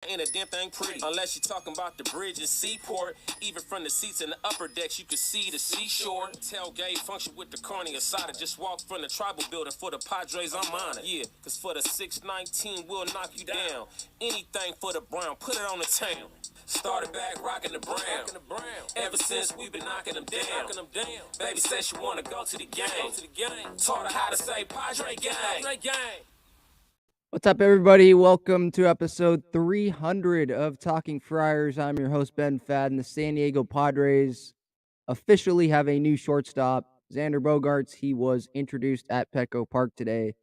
Ain't a damn thing pretty unless you're talking about the bridge and seaport. Even from the seats in the upper decks, you can see the seashore. Tailgate function with the carne asada. Just walk from the tribal building for the Padres. I'm on it. Yeah, cause for the 619, we'll knock you down. Anything for the Brown, put it on the town. Started back rocking the Brown. Ever since we've been knocking them down. Baby said she wanna go to the game. Taught her how to say Padre gang. What's up, everybody? Welcome to episode 300 of Talking Friars. I'm your host, Ben Fadden. The San Diego Padres officially have a new shortstop, Xander Bogaerts. He was introduced at Petco Park today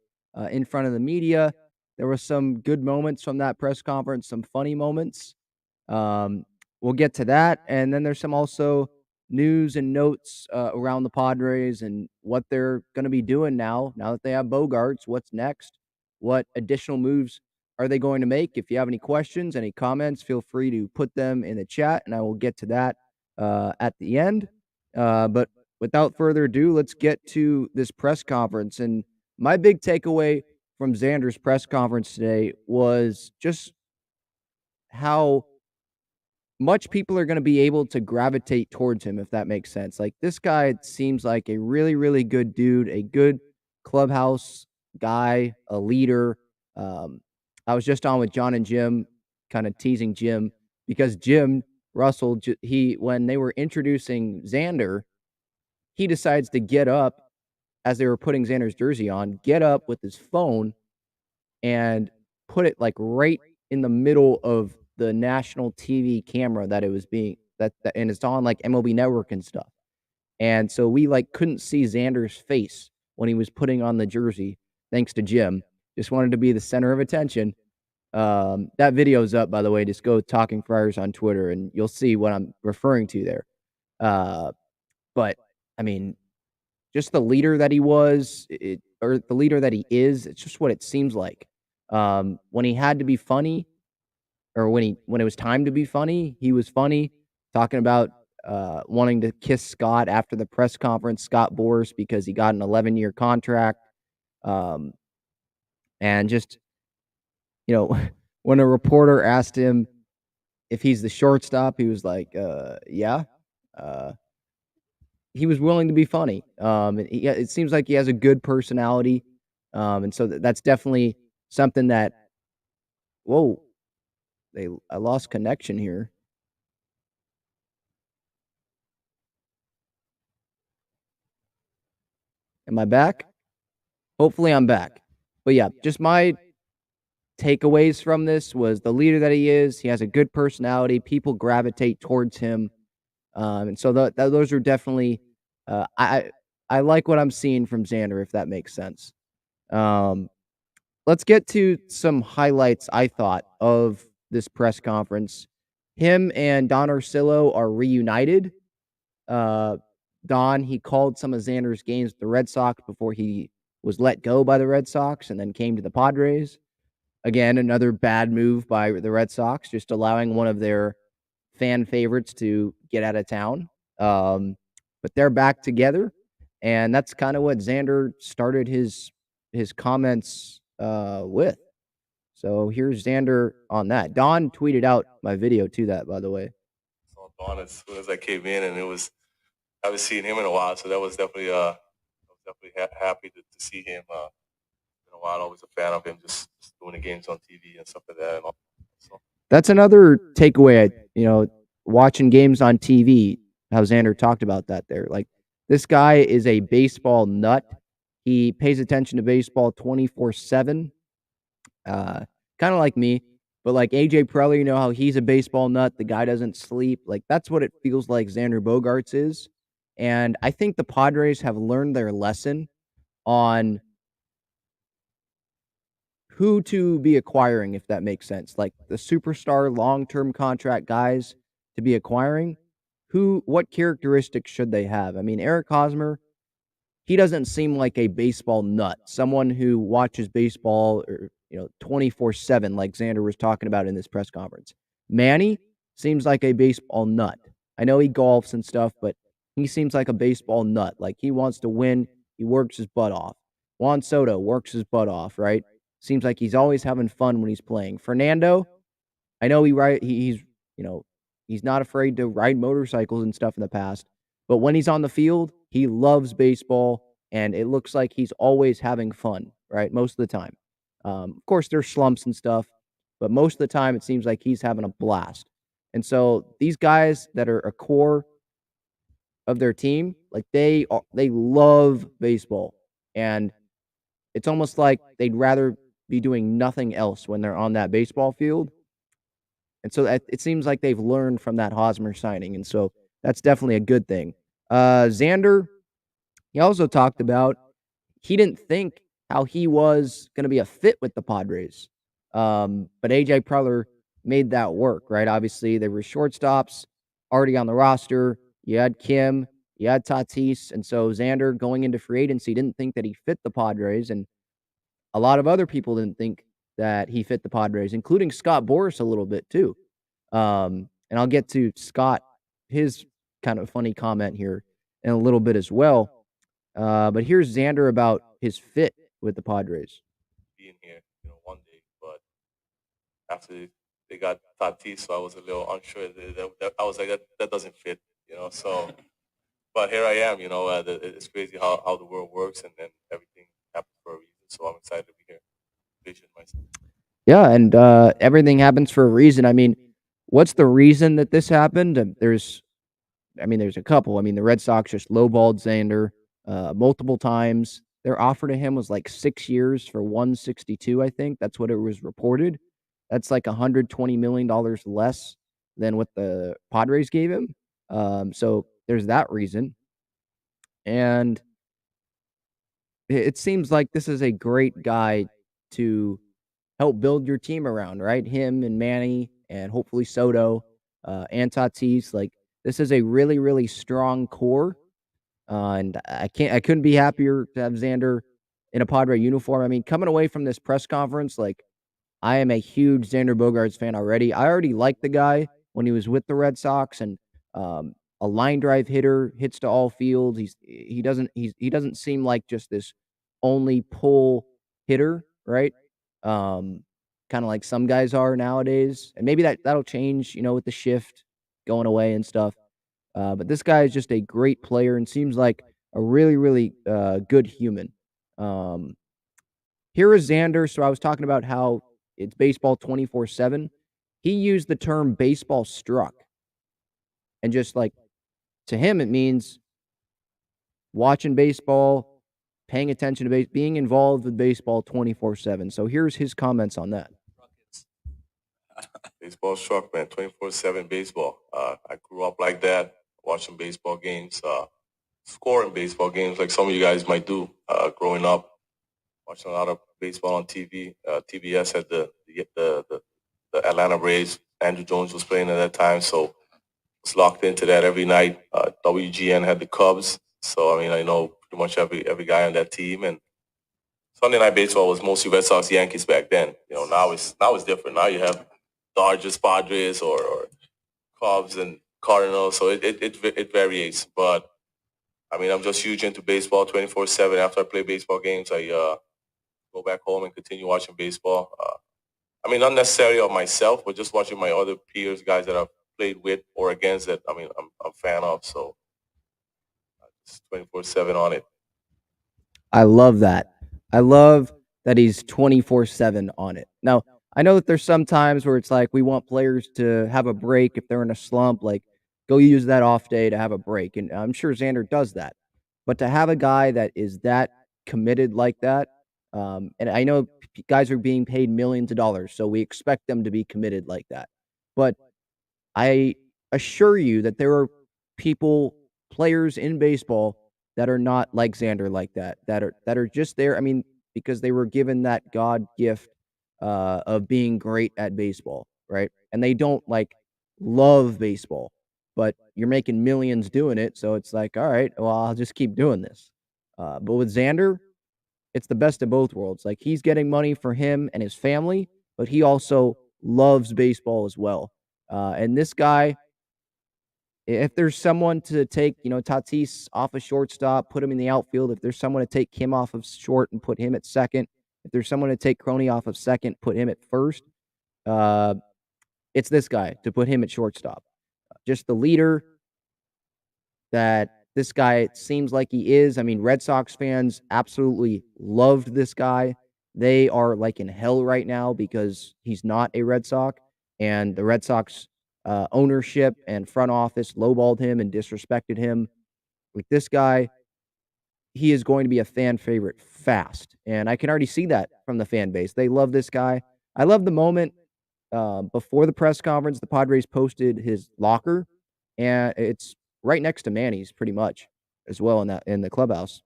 in front of the media. There were some good moments from that press conference, some funny moments. We'll get to that. And then there's some also news and notes around the Padres and what they're going to be doing now that they have Bogarts. What's next? What additional moves are they going to make? If you have any questions, any comments, feel free to put them in the chat, and I will get to that at the end. But without further ado, let's get to this press conference. And my big takeaway from Xander's press conference today was just how much people are going to be able to gravitate towards him, if that makes sense. Like, this guy seems like a really, really good dude, a good clubhouse guy, a leader. I was just on with John and Jim, kind of teasing Jim, because Jim Russell, when they were introducing Xander, he decides to get up as they were putting Xander's jersey on, get up with his phone and put it like right in the middle of the national TV camera that it was being and it's on like MLB Network and stuff. And so we like couldn't see Xander's face when he was putting on the jersey, thanks to Jim. Just wanted to be the center of attention. That video's up, by the way. Just go Talking Friars on Twitter and you'll see what I'm referring to there. But I mean, just the leader that he was, or the leader that he is, it's just what it seems like. When he had to be funny, or when it was time to be funny, he was funny, talking about wanting to kiss Scott after the press conference, Scott Boras, because he got an 11-year contract. And just, when a reporter asked him if he's the shortstop, he was like, yeah. He was willing to be funny. It seems like he has a good personality. And so that's definitely something that, whoa, I lost connection here. Am I back? Hopefully I'm back. But yeah, just my takeaways from this was the leader that he is. He has a good personality. People gravitate towards him. And so those are definitely, I like what I'm seeing from Xander, if that makes sense. Let's get to some highlights, I thought, of this press conference. Him and Don Orsillo are reunited. Don, he called some of Xander's games with the Red Sox before he was let go by the Red Sox and then came to the Padres. Again, another bad move by the Red Sox, just allowing one of their fan favorites to get out of town. But they're back together, and that's kind of what Xander started his comments with. So here's Xander on that. Don tweeted out my video to that, by the way. Saw Don as soon as I came in, and I haven't seen him in a while, so that was definitely happy to see him in a while. Always a fan of him, just doing the games on TV and stuff like that. And all. So that's another takeaway. Watching games on TV. How Xander talked about that there. Like, this guy is a baseball nut. He pays attention to baseball 24/7. Kind of like me, but like AJ Preller, how he's a baseball nut. The guy doesn't sleep. Like, that's what it feels like Xander Bogaerts is. And I think the Padres have learned their lesson on who to be acquiring, if that makes sense. Like, the superstar long-term contract guys to be acquiring, what characteristics should they have? I mean, Eric Hosmer, he doesn't seem like a baseball nut, someone who watches baseball 24/7, like Xander was talking about in this press conference. Manny seems like a baseball nut. I know he golfs and stuff, but he seems like a baseball nut. Like, he wants to win. He works his butt off. Juan Soto works his butt off, right? Seems like he's always having fun when he's playing. Fernando, I know he's he's not afraid to ride motorcycles and stuff in the past, but when he's on the field, he loves baseball, and it looks like he's always having fun, right? Most of the time. Of course, there's slumps and stuff, but most of the time it seems like he's having a blast. And so these guys that are a core of their team, like they love baseball, and it's almost like they'd rather be doing nothing else when they're on that baseball field. And so it seems like they've learned from that Hosmer signing, and so that's definitely a good thing. Xander, he also talked about he didn't think how he was going to be a fit with the Padres, but AJ Preller made that work, right? Obviously, there were shortstops already on the roster. You had Kim, you had Tatis, and so Xander going into free agency didn't think that he fit the Padres, and a lot of other people didn't think that he fit the Padres, including Scott Boras a little bit too. And I'll get to Scott, his kind of funny comment here in a little bit as well. But here's Xander about his fit with the Padres. Being here, one day, but after they got Tatis, so I was a little unsure. I was like, that doesn't fit, So, but here I am. It's crazy how the world works, and then everything happens for a reason. So I'm excited to be here. Myself. Yeah, and everything happens for a reason. I mean, what's the reason that this happened? There's a couple. I mean, the Red Sox just lowballed Xander multiple times. Their offer to him was like 6 years for 162, I think. That's what it was reported. That's like $120 million less than what the Padres gave him. So there's that reason. And it seems like this is a great guy to help build your team around, right? Him and Manny and hopefully Soto and Tatis. Like, this is a really, really strong core. And I couldn't be happier to have Xander in a Padre uniform. I mean, coming away from this press conference, like, I am a huge Xander Bogaerts fan already. I already liked the guy when he was with the Red Sox, and a line drive hitter, hits to all fields. He doesn't seem like just this only pull hitter, right? Kind of like some guys are nowadays, and maybe that'll change, with the shift going away and stuff. But this guy is just a great player and seems like a really, really good human. Um, Here is Xander. So I was talking about how it's baseball 24/7. He used the term baseball struck. And just like, to him, it means watching baseball, paying attention to being involved with baseball 24/7. So here's his comments on that. Baseball struck, man. 24/7 baseball. I grew up like that, watching baseball games, scoring baseball games like some of you guys might do growing up. Watching a lot of baseball on TV. TBS had the Atlanta Braves. Andrew Jones was playing at that time, so was locked into that every night. WGN had the Cubs, so I mean I know pretty much every guy on that team. And Sunday Night Baseball was mostly Red Sox, Yankees back then. Now it's different. Now you have Dodgers, Padres, or Cubs and Cardinals, so it varies. But I mean, I'm just huge into baseball 24/7. After I play baseball games, I go back home and continue watching baseball. I mean, not necessarily of myself, but just watching my other peers, guys that I've played with or against that, I mean, I'm a fan of. So just 24/7 on it. I love that. I love that he's 24/7 on it. Now, I know that there's some times where it's like we want players to have a break if they're in a slump, like go use that off day to have a break. And I'm sure Xander does that. But to have a guy that is that committed like that, and I know guys are being paid millions of dollars, so we expect them to be committed like that. But I assure you that there are players in baseball that are not like Xander like that, that are just there. I mean, because they were given that God gift of being great at baseball, right? And they don't like love baseball, but you're making millions doing it, so it's like, all right, well, I'll just keep doing this. But with Xander, it's the best of both worlds. Like, he's getting money for him and his family, but he also loves baseball as well. And this guy, if there's someone to take, Tatis off a shortstop, put him in the outfield. If there's someone to take Kim off of short and put him at second. If there's someone to take Croney off of second, put him at first. it's this guy, to put him at shortstop. Just the leader that this guy seems like he is. I mean, Red Sox fans absolutely loved this guy. They are like in hell right now because he's not a Red Sox, and the Red Sox ownership and front office lowballed him and disrespected him. Like this guy, he is going to be a fan favorite fast, and I can already see that from the fan base. They love this guy. I love the moment before the press conference. The Padres posted his locker, and it's right next to Manny's, pretty much, as well in the clubhouse.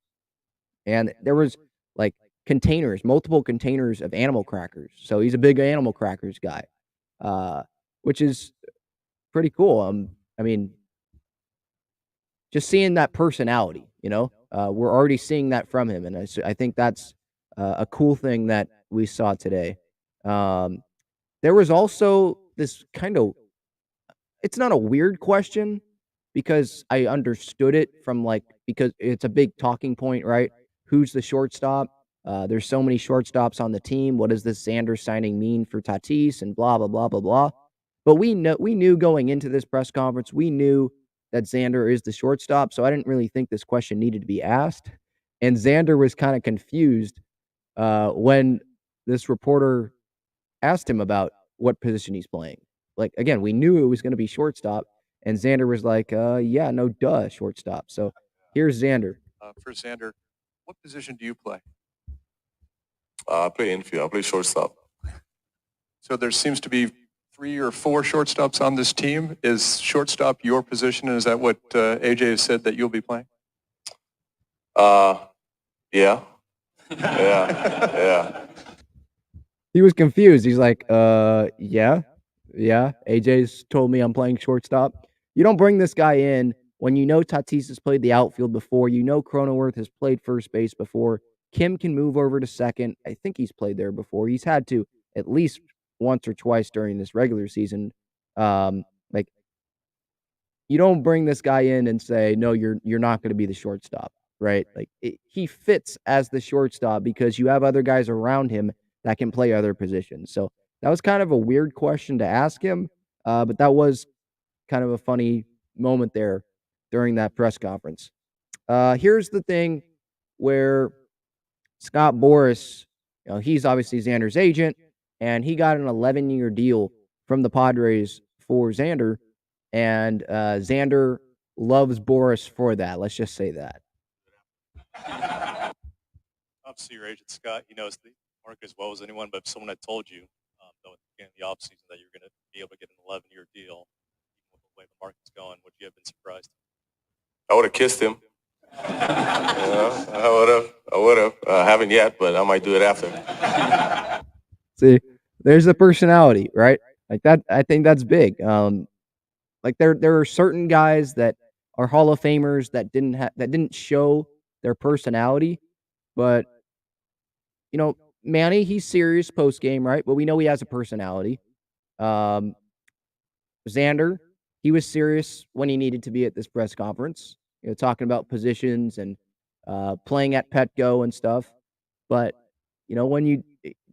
And there was like containers, multiple containers of animal crackers. So he's a big animal crackers guy, which is pretty cool. I mean, just seeing that personality, we're already seeing that from him, and I think that's a cool thing that we saw today. There was also this kind of, it's not a weird question because I understood it from because it's a big talking point, right? Who's the shortstop? There's so many shortstops on the team. What does this Xander signing mean for Tatis and blah, blah, blah, blah, blah. But we knew going into this press conference, we knew that Xander is the shortstop. So I didn't really think this question needed to be asked. And Xander was kind of confused when this reporter asked him about what position he's playing. Like, again, we knew it was going to be shortstop, and Xander was like, yeah, no, duh, shortstop. So here's Xander. For Xander, what position do you play? I play infield. I play shortstop. So there seems to be 3 or 4 shortstops on this team. Is shortstop your position, and is that what AJ has said that you'll be playing? Yeah. Yeah. He was confused. He's like, yeah. AJ's told me I'm playing shortstop. You don't bring this guy in when you know Tatis has played the outfield before. You know Kronenworth has played first base before. Kim can move over to second. I think he's played there before. He's had to at least once or twice during this regular season. You don't bring this guy in and say, no, you're not going to be the shortstop, right? He fits as the shortstop because you have other guys around him that can play other positions. So that was kind of a weird question to ask him, but that was kind of a funny moment there during that press conference. Here's the thing where Scott Boras, he's obviously Xander's agent, and he got an 11-year deal from the Padres for Xander, and Xander loves Boras for that. Let's just say that. Obviously, your agent, Scott, he knows the market as well as anyone, but if someone had told you, though, at the beginning of the offseason that you're going to be able to get an 11-year deal, even with the way the market's going, would you have been surprised? I would have kissed him. I would have. Haven't yet, but I might do it after. See, there's the personality, right? Like that. I think that's big. Like there are certain guys that are Hall of Famers that didn't show their personality, but Manny, he's serious post game, right? But we know he has a personality. Xander, he was serious when he needed to be at this press conference, talking about positions and playing at Petco and stuff. But when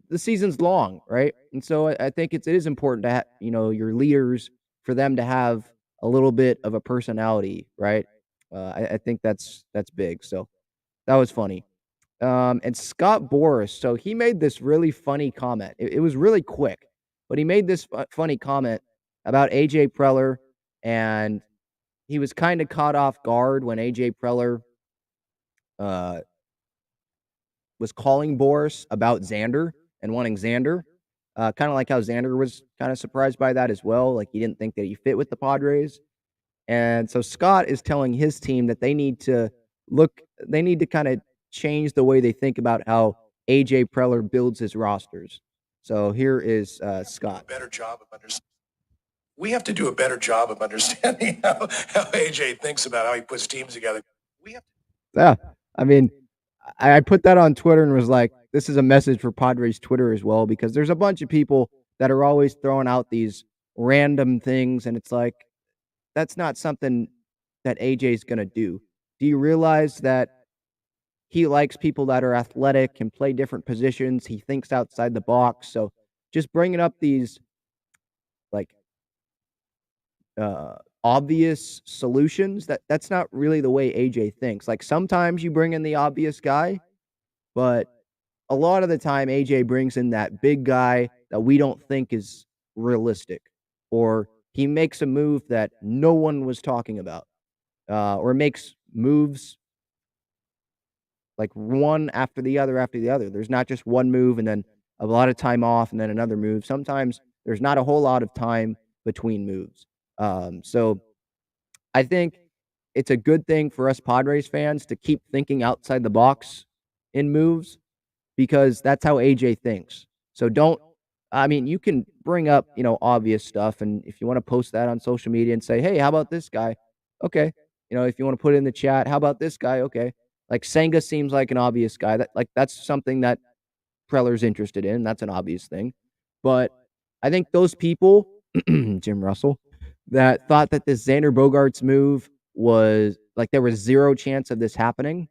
the season's long, right? And so I think it is important to have, your leaders, for them to have a little bit of a personality, right? I think that's big. So that was funny. And Scott Boras, so he made this really funny comment. It was really quick, but he made this funny comment about AJ Preller, and he was kind of caught off guard when AJ Preller was calling Boras about Xander and wanting Xander. Kind of like how Xander was kind of surprised by that as well. Like he didn't think that he fit with the Padres. And so Scott is telling his team that they need to kind of change the way they think about how AJ Preller builds his rosters. So here is Scott. We have to do a better job of understanding how AJ thinks about how he puts teams together. Yeah, I mean, I put that on Twitter and was like, this is a message for Padres Twitter as well, because there's a bunch of people that are always throwing out these random things, and it's like, that's not something that AJ's going to do. Do you realize that he likes people that are athletic and play different positions? He thinks outside the box. So just bringing up these obvious solutions. That's not really the way AJ thinks. Like sometimes you bring in the obvious guy, but a lot of the time AJ brings in that big guy that we don't think is realistic, or he makes a move that no one was talking about, or makes moves like one after the other after the other. There's not just one move and then a lot of time off and then another move. Sometimes there's not a whole lot of time between moves. So I think it's a good thing for us Padres fans to keep thinking outside the box in moves, because that's how AJ thinks. So you can bring up, obvious stuff. And if you want to post that on social media and say, hey, how about this guy? Okay. If you want to put it in the chat, how about this guy? Okay. Like Senga seems like an obvious guy. That's something that Preller's interested in. That's an obvious thing. But I think those people, Jim Russell, that thought that this Xander Bogaerts move was like there was zero chance of this happening.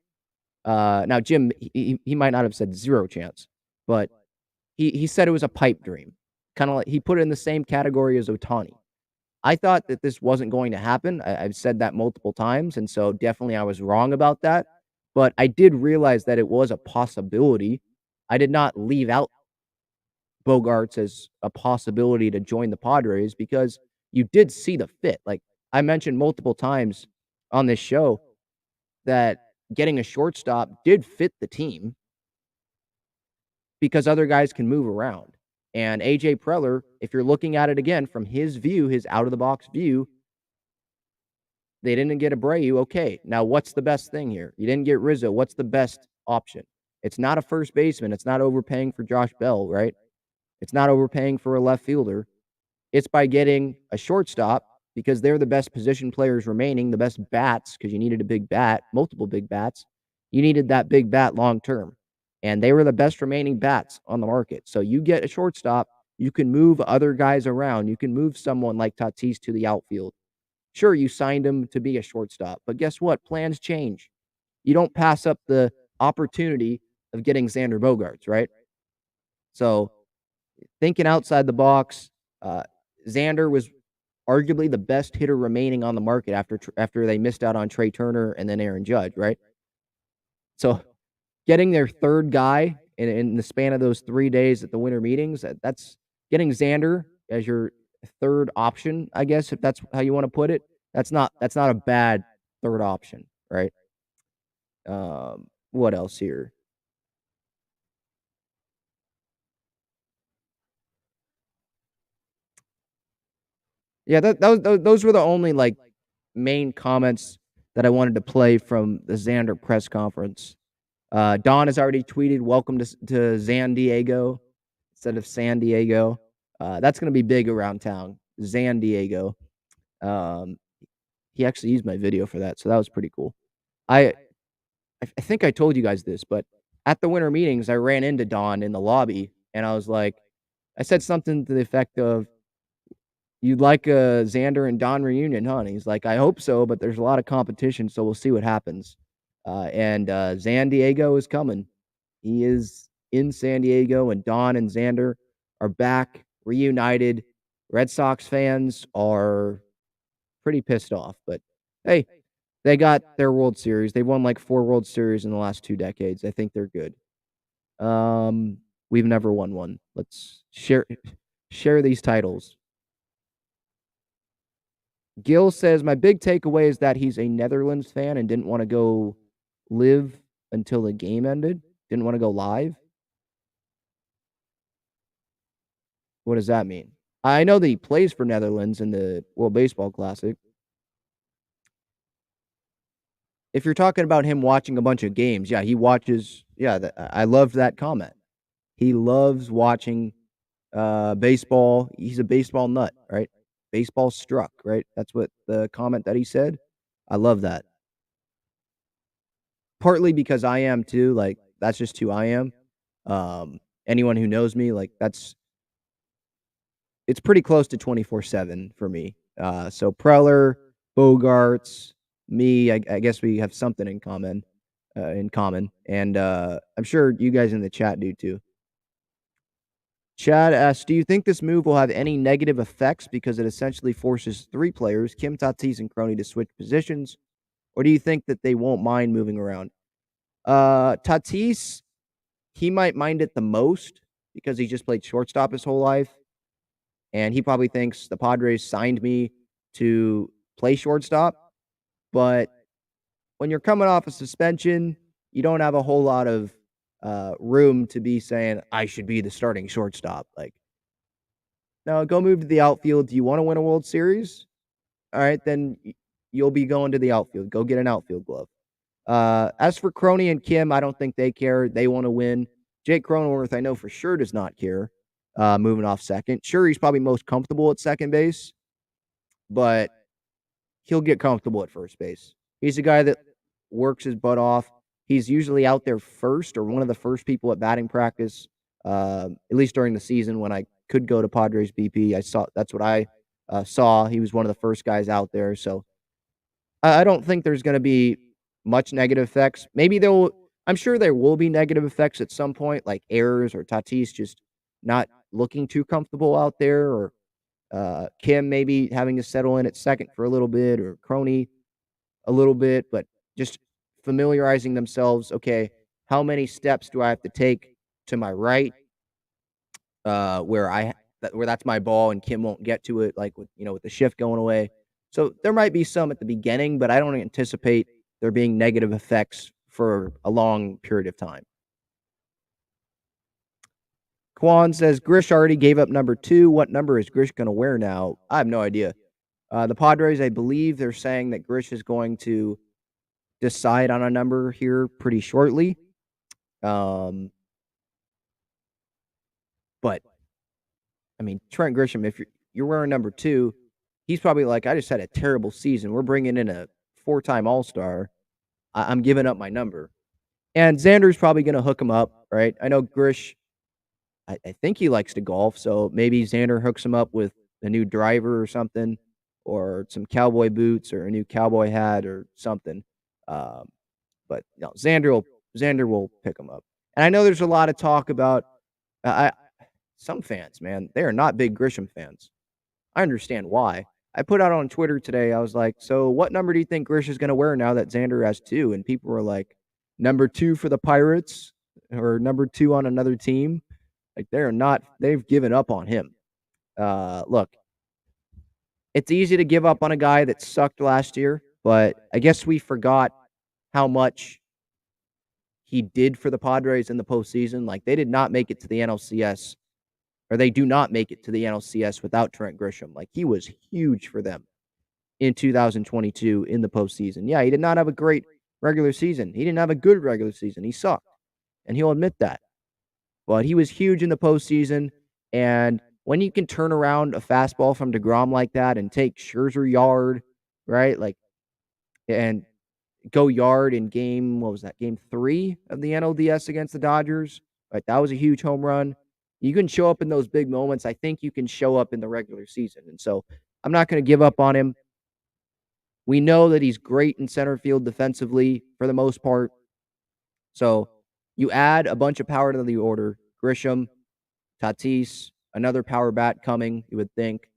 Now Jim, he might not have said zero chance, but he said it was a pipe dream. Kind of like he put it in the same category as Ohtani. I thought that this wasn't going to happen. I've said that multiple times, and so definitely I was wrong about that. But I did realize that it was a possibility. I did not leave out Bogarts as a possibility to join the Padres because you did see the fit. Like I mentioned multiple times on this show that getting a shortstop did fit the team because other guys can move around. And AJ Preller, if you're looking at it again from his view, his out of the box view, they didn't get Abreu. Okay, now what's the best thing here? You didn't get Rizzo. What's the best option? It's not a first baseman. It's not overpaying for Josh Bell, right? It's not overpaying for a left fielder. It's by getting a shortstop because they're the best position players remaining, the best bats, because you needed a big bat, multiple big bats. You needed that big bat long term. And they were the best remaining bats on the market. So you get a shortstop, you can move other guys around. You can move someone like Tatis to the outfield. Sure, you signed him to be a shortstop, but guess what? Plans change. You don't pass up the opportunity of getting Xander Bogaerts, right? So thinking outside the box, Xander was arguably the best hitter remaining on the market after they missed out on Trey Turner and then Aaron Judge, right? So getting their third guy in the span of those 3 days at the winter meetings, that's getting Xander as your third option, I guess, if that's how you want to put it. That's not a bad third option, right? What else here? Yeah, those were the only like main comments that I wanted to play from the Xander press conference. Don has already tweeted, "Welcome to San Diego," instead of San Diego. That's going to be big around town. San Diego. He actually used my video for that, so that was pretty cool. I think I told you guys this, but at the winter meetings, I ran into Don in the lobby, and I was like, I said something to the effect of, "You'd like a Xander and Don reunion, huh?" And he's like, "I hope so, but there's a lot of competition, so we'll see what happens." And San Diego is coming. He is in San Diego, and Don and Xander are back, reunited. Red Sox fans are pretty pissed off, but hey, they got their World Series. They won like 4 World Series in the last 2 decades. I think they're good. We've never won one. Let's share these titles. Gil says, my big takeaway is that he's a Netherlands fan and didn't want to go live until the game ended. Didn't want to go live. What does that mean? I know that he plays for Netherlands in the World Baseball Classic. If you're talking about him watching a bunch of games, yeah, he watches. Yeah, I love that comment. He loves watching baseball. He's a baseball nut, right? Baseball struck, right? That's what the comment that he said. I love that. Partly because I am too. Like that's just who I am. Anyone who knows me, like it's pretty close to 24/7 for me. So Preller, Bogarts, me, I guess we have something in common. And I'm sure you guys in the chat do too. Chad asks, do you think this move will have any negative effects because it essentially forces 3 players, Kim, Tatis, and Crony, to switch positions? Or do you think that they won't mind moving around? Tatis, he might mind it the most because he just played shortstop his whole life. And he probably thinks the Padres signed me to play shortstop. But when you're coming off a suspension, you don't have a whole lot of room to be saying, I should be the starting shortstop. Like, no, go move to the outfield. Do you want to win a World Series? All right, then you'll be going to the outfield. Go get an outfield glove. As for Crony and Kim, I don't think they care. They want to win. Jake Kronenworth, I know for sure, does not care moving off second. Sure, he's probably most comfortable at second base, but he'll get comfortable at first base. He's a guy that works his butt off. He's usually out there first or one of the first people at batting practice, at least during the season when I could go to Padres BP. That's what I saw. He was one of the first guys out there. So I don't think there's going to be much negative effects. I'm sure there will be negative effects at some point, like errors or Tatis just not looking too comfortable out there, or Kim maybe having to settle in at second for a little bit, or Crony a little bit, but just familiarizing themselves. Okay, how many steps do I have to take to my right, where that's my ball and Kim won't get to it, like with the shift going away. So there might be some at the beginning, but I don't anticipate there being negative effects for a long period of time. Quan says, Grish already gave up number 2. What number is Grish going to wear now? I have no idea. The Padres, I believe they're saying that Grish is going to decide on a number here pretty shortly. But, I mean, Trent Grisham, if you're wearing number 2, he's probably like, I just had a terrible season. We're bringing in a 4-time All-Star. I'm giving up my number. And Xander's probably going to hook him up, right? I know Grish, I think he likes to golf, so maybe Xander hooks him up with a new driver or something, or some cowboy boots or a new cowboy hat or something. But no, Xander will pick him up. And I know there's a lot of talk about some fans, man, they are not big Grisham fans. I understand why. I put out on Twitter today, I was like, so what number do you think Grish is going to wear now that Xander has 2? And people were like, number 2 for the Pirates or number 2 on another team. Like, they've given up on him. Look, it's easy to give up on a guy that sucked last year, but I guess we forgot how much he did for the Padres in the postseason. Like, they did not make it to the NLCS, or they do not make it to the NLCS without Trent Grisham. Like, he was huge for them in 2022 in the postseason. Yeah, he did not have a great regular season. He didn't have a good regular season. He sucked, and he'll admit that. But he was huge in the postseason, and when you can turn around a fastball from DeGrom like that and take Scherzer yard, right, like, and go yard in game 3 of the NLDS against the Dodgers, right? That was a huge home run. You can show up in those big moments. I think you can show up in the regular season. And so I'm not going to give up on him. We know that he's great in center field defensively for the most part. So you add a bunch of power to the order. Grisham, Tatis, another power bat coming, you would think,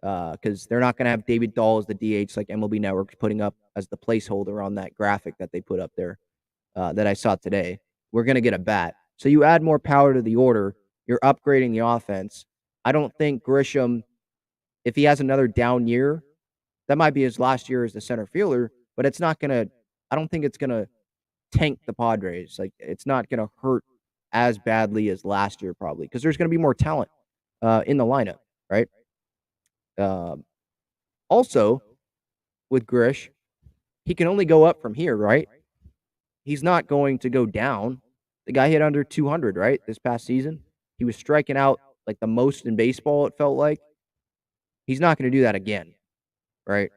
because they're not going to have David Dahl as the DH like MLB Network's putting up as the placeholder on that graphic that they put up there that I saw today. We're going to get a bat. So you add more power to the order. You're upgrading the offense. I don't think Grisham, if he has another down year, that might be his last year as the center fielder, but it's not going to – I don't think it's going to tank the Padres. Like, it's not going to hurt as badly as last year probably because there's going to be more talent in the lineup, right? Also, with Grish, he can only go up from here, right? He's not going to go down. The guy hit under 200, right, this past season. He was striking out like the most in baseball, it felt like. He's not going to do that again, right?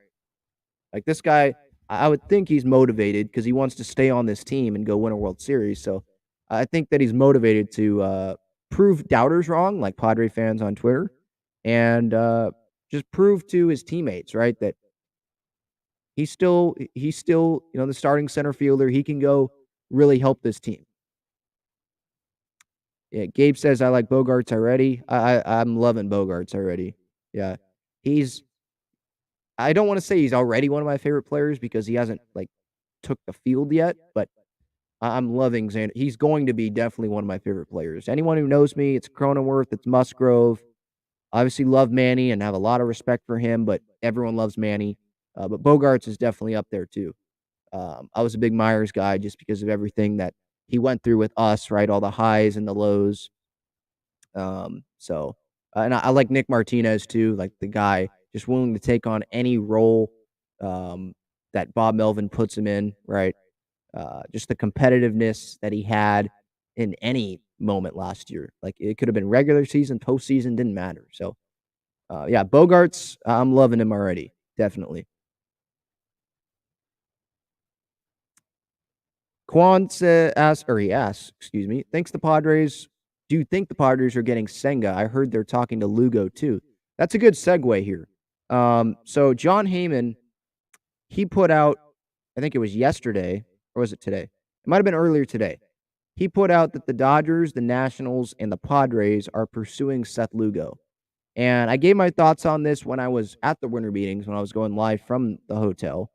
Like, this guy, I would think he's motivated because he wants to stay on this team and go win a World Series. So I think that he's motivated to prove doubters wrong, like Padre fans on Twitter, and just prove to his teammates, right, that he's still, the starting center fielder. He can go really help this team. Yeah, Gabe says I like Bogarts already. I'm loving Bogarts already. Yeah, I don't want to say he's already one of my favorite players because he hasn't like took the field yet, but I'm loving Xander. He's going to be definitely one of my favorite players. Anyone who knows me, it's Kronenworth, it's Musgrove. Obviously, love Manny and have a lot of respect for him, but everyone loves Manny. But Bogarts is definitely up there too. I was a big Myers guy just because of everything that he went through with us, right? All the highs and the lows. And I like Nick Martinez too, like the guy just willing to take on any role that Bob Melvin puts him in, right? Just the competitiveness that he had in any moment last year. Like it could have been regular season, postseason, didn't matter. So, yeah, Bogarts, I'm loving him already. Definitely. Quan asks, excuse me, thanks the Padres. Do you think the Padres are getting Senga? I heard they're talking to Lugo too. That's a good segue here. So John Heyman, he put out, I think it was yesterday, or was it today? It might have been earlier today. He put out that the Dodgers, the Nationals, and the Padres are pursuing Seth Lugo. And I gave my thoughts on this when I was at the winter meetings, when I was going live from the hotel.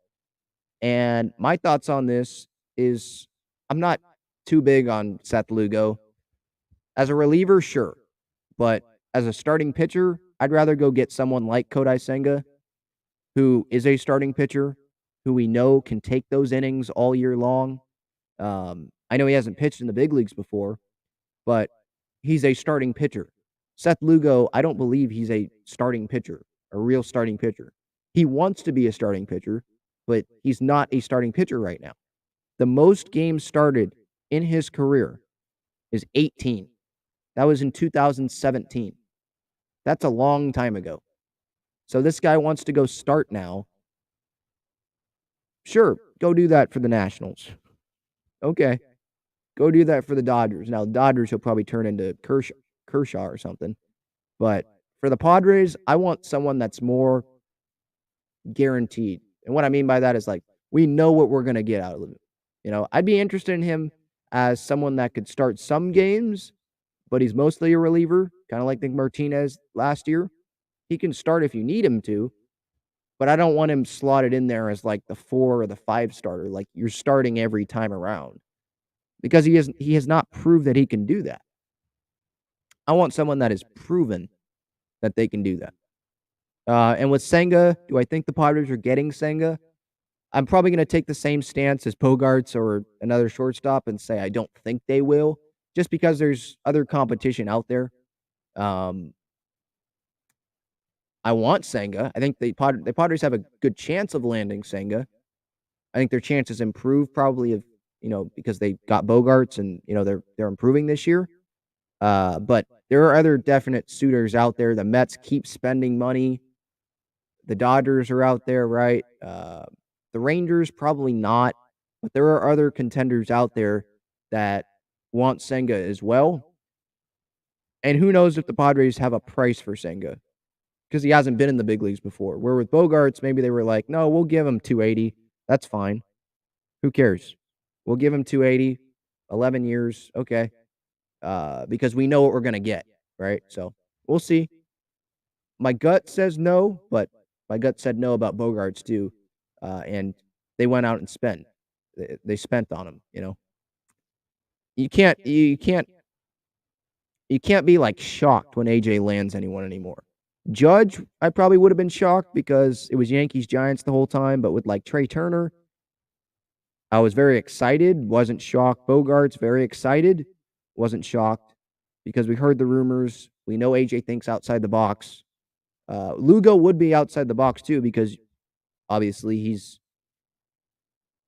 And my thoughts on this is I'm not too big on Seth Lugo. As a reliever, sure. But as a starting pitcher, I'd rather go get someone like Kodai Senga, who is a starting pitcher, who we know can take those innings all year long. I know he hasn't pitched in the big leagues before, but he's a starting pitcher. Seth Lugo, I don't believe he's a starting pitcher, a real starting pitcher. He wants to be a starting pitcher, but he's not a starting pitcher right now. The most games started in his career is 18. That was in 2017. That's a long time ago. So this guy wants to go start now. Sure, go do that for the Nationals. Okay. Go do that for the Dodgers. Now, the Dodgers, he'll probably turn into Kershaw or something. But for the Padres, I want someone that's more guaranteed. And what I mean by that is like, we know what we're going to get out of him. You know, I'd be interested in him as someone that could start some games, but he's mostly a reliever, kind of like Nick Martinez last year. He can start if you need him to, but I don't want him slotted in there as like the 4 or the 5 starter, like you're starting every time around, because he has not proved that he can do that. I want someone that has proven that they can do that. And with Senga, do I think the Padres are getting Senga? I'm probably going to take the same stance as Bogarts or another shortstop and say I don't think they will, just because there's other competition out there. I want Senga. I think the Padres have a good chance of landing Senga. I think their chances improve probably if, because they got Bogarts and, they're improving this year. But there are other definite suitors out there. The Mets keep spending money. The Dodgers are out there, right? The Rangers, probably not. But there are other contenders out there that want Senga as well. And who knows if the Padres have a price for Senga, because he hasn't been in the big leagues before. Where with Bogarts, maybe they were like, no, we'll give him 280. That's fine. Who cares? We'll give him 280, 11 years. Okay. Because we know what we're going to get, right? So we'll see. My gut says no, but my gut said no about Bogarts too. And they went out and spent. They spent on him, You can't be like shocked when AJ lands anyone anymore. Judge, I probably would have been shocked because it was Yankees Giants the whole time, but with like Trey Turner, I was very excited, wasn't shocked. Bogarts, very excited, wasn't shocked because we heard the rumors. We know AJ thinks outside the box. Lugo would be outside the box too because obviously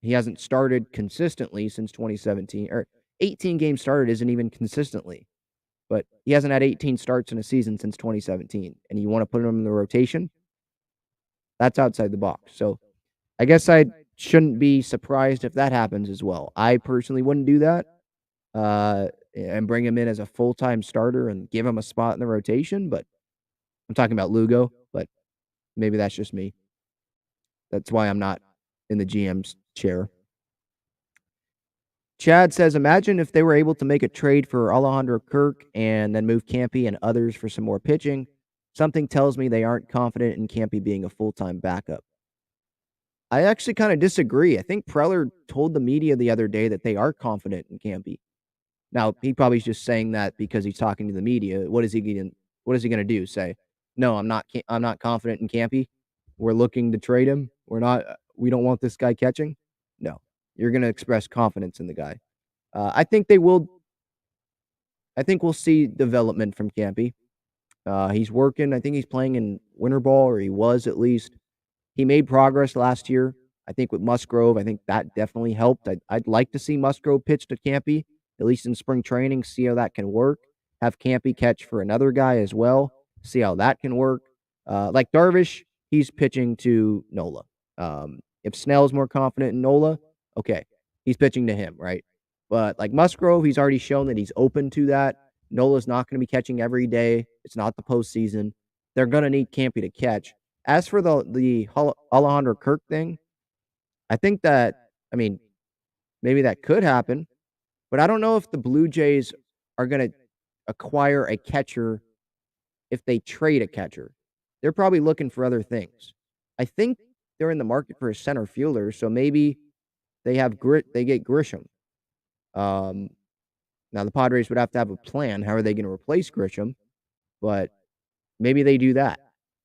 he hasn't started consistently since 2017, or 18 games started isn't even consistently. But he hasn't had 18 starts in a season since 2017, and you want to put him in the rotation? That's outside the box. So I guess I shouldn't be surprised if that happens as well. I personally wouldn't do that and bring him in as a full-time starter and give him a spot in the rotation, but I'm talking about Lugo, but maybe that's just me. That's why I'm not in the GM's chair. Chad says, imagine if they were able to make a trade for Alejandro Kirk and then move Campy and others for some more pitching. Something tells me they aren't confident in Campy being a full-time backup. I actually kind of disagree. I think Preller told the media the other day that they are confident in Campy. Now, he probably is just saying that because he's talking to the media. What is he going to do? Say, "No, I'm not confident in Campy. We're looking to trade him. We don't want this guy catching." No. You're going to express confidence in the guy. I think we'll see development from Campy. He's working. I think he's playing in winter ball, or he was at least. He made progress last year. I think with Musgrove, I think that definitely helped. I'd like to see Musgrove pitch to Campy, at least in spring training, see how that can work. Have Campy catch for another guy as well, see how that can work. Like Darvish, he's pitching to Nola. If Snell's more confident in Nola, okay, he's pitching to him, right? But like Musgrove, he's already shown that he's open to that. Nola's not going to be catching every day. It's not the postseason. They're going to need Campy to catch. As for the Alejandro Kirk thing, I think that, maybe that could happen, but I don't know if the Blue Jays are going to acquire a catcher if they trade a catcher. They're probably looking for other things. I think they're in the market for a center fielder, so maybe they get Grisham. Now the Padres would have to have a plan. How are they going to replace Grisham? But maybe they do that.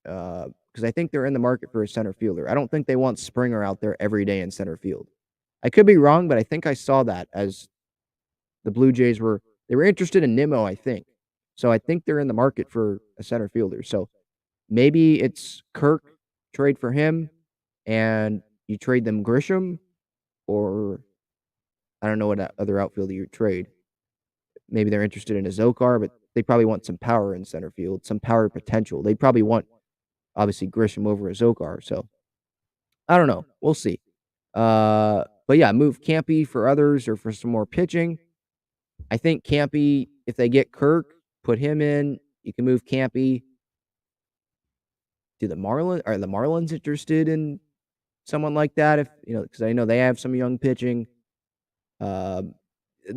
Because I think they're in the market for a center fielder. I don't think they want Springer out there every day in center field. I could be wrong, but I think I saw that as the Blue Jays were interested in Nimmo, I think. So I think they're in the market for a center fielder. So maybe it's Kirk, trade for him, and you trade them Grisham, or I don't know what other outfielder you trade. Maybe they're interested in a Zokar, but they probably want some power in center field, some power potential. They probably want, obviously, Grisham over a Zokar. So I don't know. We'll see. But yeah, move Campy for others or for some more pitching. I think Campy, if they get Kirk, put him in. You can move Campy. Are the Marlins interested in someone like that? If because I know they have some young pitching.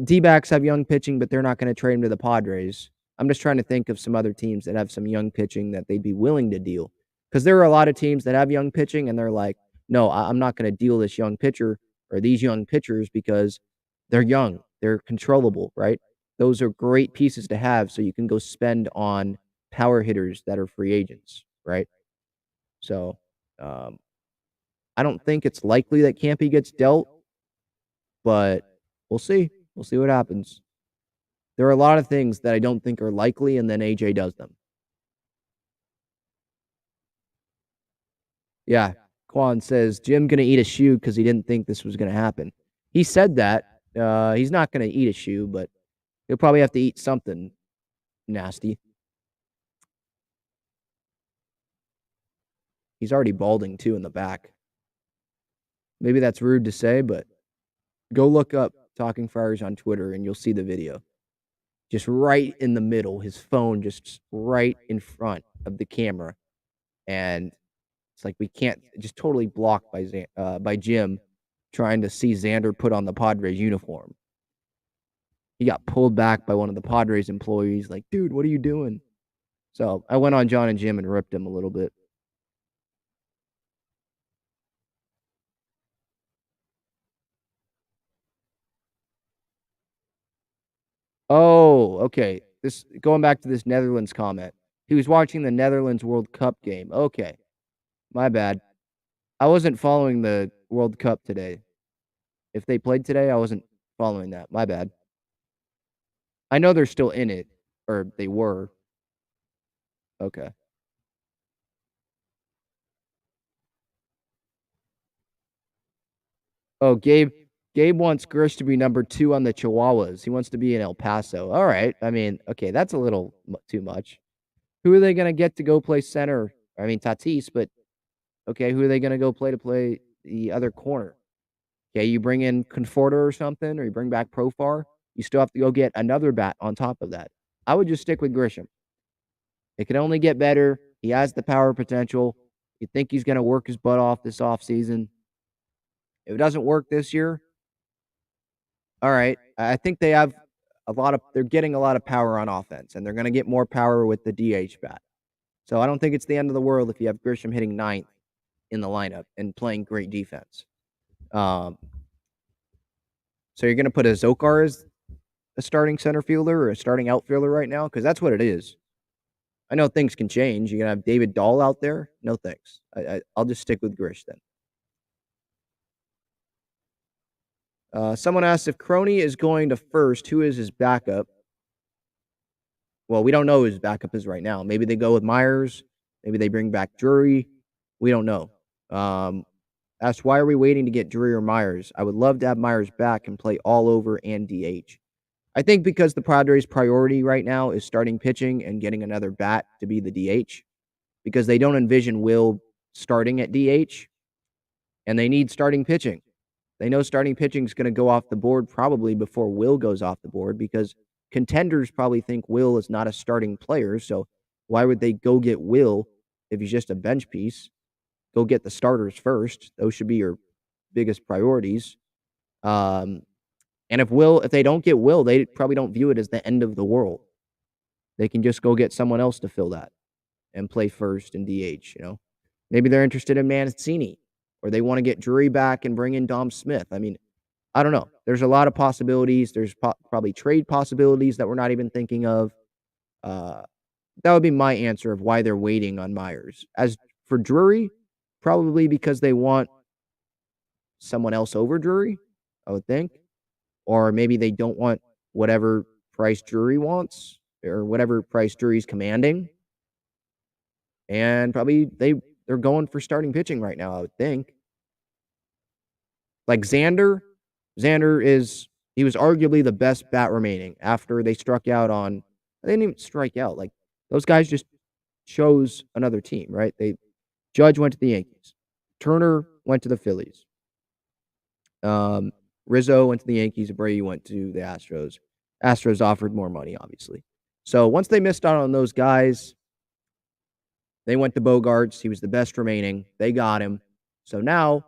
D-backs have young pitching, but they're not going to trade him to the Padres. I'm just trying to think of some other teams that have some young pitching that they'd be willing to deal. Because there are a lot of teams that have young pitching, and they're like, no, I'm not going to deal this young pitcher or these young pitchers because they're young. They're controllable, right? Those are great pieces to have so you can go spend on power hitters that are free agents, right? So I don't think it's likely that Campy gets dealt, but we'll see. We'll see what happens. There are a lot of things that I don't think are likely, and then AJ does them. Yeah. Quan says, Jim going to eat a shoe because he didn't think this was going to happen. He said that. He's not going to eat a shoe, but he'll probably have to eat something nasty. He's already balding, too, in the back. Maybe that's rude to say, but go look up Talking Friars on Twitter, and you'll see the video. Just right in the middle, his phone just right in front of the camera. And it's like we can't, just totally blocked by Jim trying to see Xander put on the Padres uniform. He got pulled back by one of the Padres employees, like, dude, what are you doing? So I went on John and Jim and ripped him a little bit. Oh, okay. Going back to this Netherlands comment. He was watching the Netherlands World Cup game. Okay. My bad. I wasn't following the World Cup today. If they played today, I wasn't following that. My bad. I know they're still in it, or they were. Okay. Oh, Gabe wants Grish to be number 2 on the Chihuahuas. He wants to be in El Paso. All right. Okay, that's a little too much. Who are they going to get to go play center? Tatis, but okay, who are they going to go play the other corner? Okay, you bring in Conforto or something, or you bring back Profar. You still have to go get another bat on top of that. I would just stick with Grisham. It can only get better. He has the power potential. You think he's going to work his butt off this offseason. If it doesn't work this year, all right, I think they have they're getting a lot of power on offense, and they're going to get more power with the DH bat. So I don't think it's the end of the world if you have Grisham hitting 9th in the lineup and playing great defense. So you're going to put a Zokar as a starting center fielder or a starting outfielder right now? Because that's what it is. I know things can change. You're going to have David Dahl out there? No thanks. I'll just stick with Grish then. Someone asked if Crony is going to first, who is his backup? Well, we don't know who his backup is right now. Maybe they go with Myers. Maybe they bring back Drury. We don't know. Asked, why are we waiting to get Drury or Myers? I would love to have Myers back and play all over and DH. I think because the Padres' priority right now is starting pitching and getting another bat to be the DH, because they don't envision Will starting at DH, and they need starting pitching. They know starting pitching is going to go off the board probably before Will goes off the board, because contenders probably think Will is not a starting player, so why would they go get Will if he's just a bench piece? Go get the starters first. Those should be your biggest priorities. And if they don't get Will, they probably don't view it as the end of the world. They can just go get someone else to fill that and play first and DH, Maybe they're interested in Mancini, or they want to get Drury back and bring in Dom Smith. I mean, I don't know. There's a lot of possibilities. There's probably trade possibilities that we're not even thinking of. That would be my answer of why they're waiting on Myers. As for Drury, probably because they want someone else over Drury, I would think. Or maybe they don't want whatever price Drury wants or whatever price Drury's commanding. And probably they're going for starting pitching right now, I would think. Like Xander he was arguably the best bat remaining after they struck out on, they didn't even strike out. Like, those guys just chose another team, right? Judge went to the Yankees. Turner went to the Phillies. Rizzo went to the Yankees. Brady went to the Astros. Astros offered more money, obviously. So once they missed out on those guys, they went to Bogarts. He was the best remaining. They got him. So now,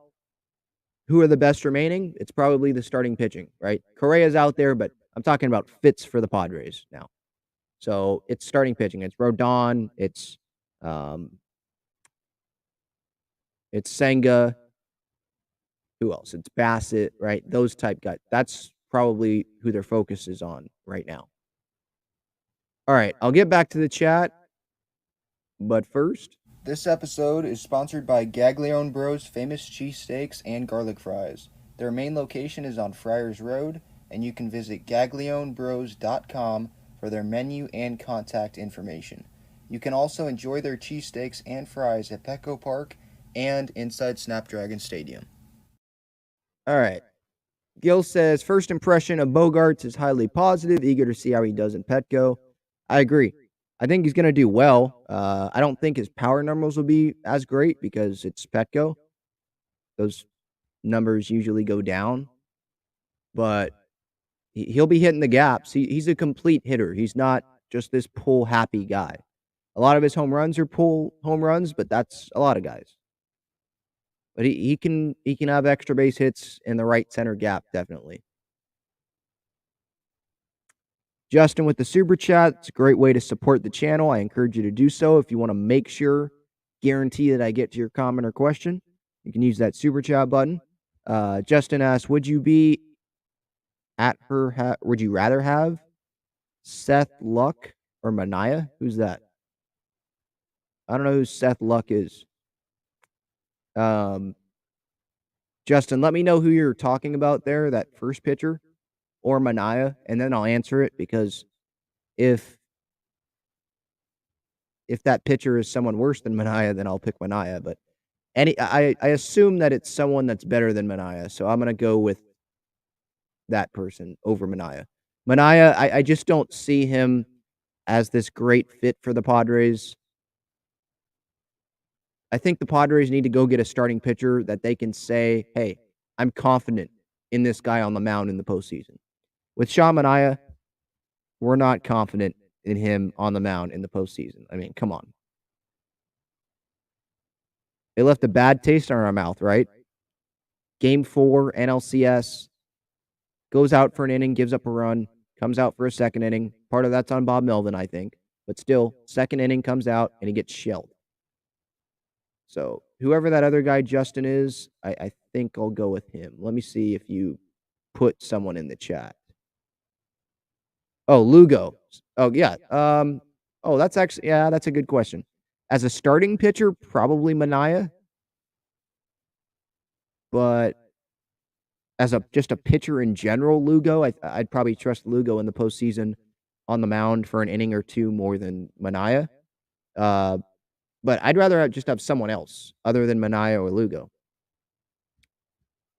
who are the best remaining? It's probably the starting pitching, right? Correa's out there, but I'm talking about fits for the Padres now. So it's starting pitching. It's Rodon. It's Senga. Who else? It's Bassett, right? Those type guys. That's probably who their focus is on right now. All right, I'll get back to the chat. But first, this episode is sponsored by Gaglione Bros famous cheesesteaks and garlic fries. Their main location is on Friars Road, and you can visit gaglionebros.com for their menu and contact information. You can also enjoy their cheesesteaks and fries at Petco Park and inside Snapdragon Stadium. All right. Gil says, first impression of Bogarts is highly positive, eager to see how he does in Petco. I agree. I think he's going to do well. I don't think his power numbers will be as great because it's Petco. Those numbers usually go down. But he'll be hitting the gaps. He's a complete hitter. He's not just this pull happy guy. A lot of his home runs are pull home runs, but that's a lot of guys. But he can have extra base hits in the right center gap, definitely. Justin with the super chat. It's a great way to support the channel. I encourage you to do so. If you want to guarantee that I get to your comment or question, you can use that super chat button. Justin asks, would you rather have Seth Luck or Manaya? Who's that? I don't know who Seth Luck is. Justin, let me know who you're talking about there, that first pitcher, or Manaya, and then I'll answer it, because if that pitcher is someone worse than Manaya, then I'll pick Manaya. But I assume that it's someone that's better than Manaya, so I'm going to go with that person over Manaya. Manaya, I just don't see him as this great fit for the Padres. I think the Padres need to go get a starting pitcher that they can say, hey, I'm confident in this guy on the mound in the postseason. With Sean Manaya, we're not confident in him on the mound in the postseason. I mean, come on. It left a bad taste in our mouth, right? Game 4, NLCS, goes out for an inning, gives up a run, comes out for a second inning. Part of that's on Bob Melvin, I think. But still, second inning comes out, and he gets shelled. So whoever that other guy, Justin, is, I think I'll go with him. Let me see if you put someone in the chat. Oh, Lugo. Oh, yeah. That's actually, yeah, that's a good question. As a starting pitcher, probably Manaya. But as just a pitcher in general, Lugo, I'd probably trust Lugo in the postseason on the mound for an inning or two more than Manaya. But I'd rather just have someone else other than Manaya or Lugo.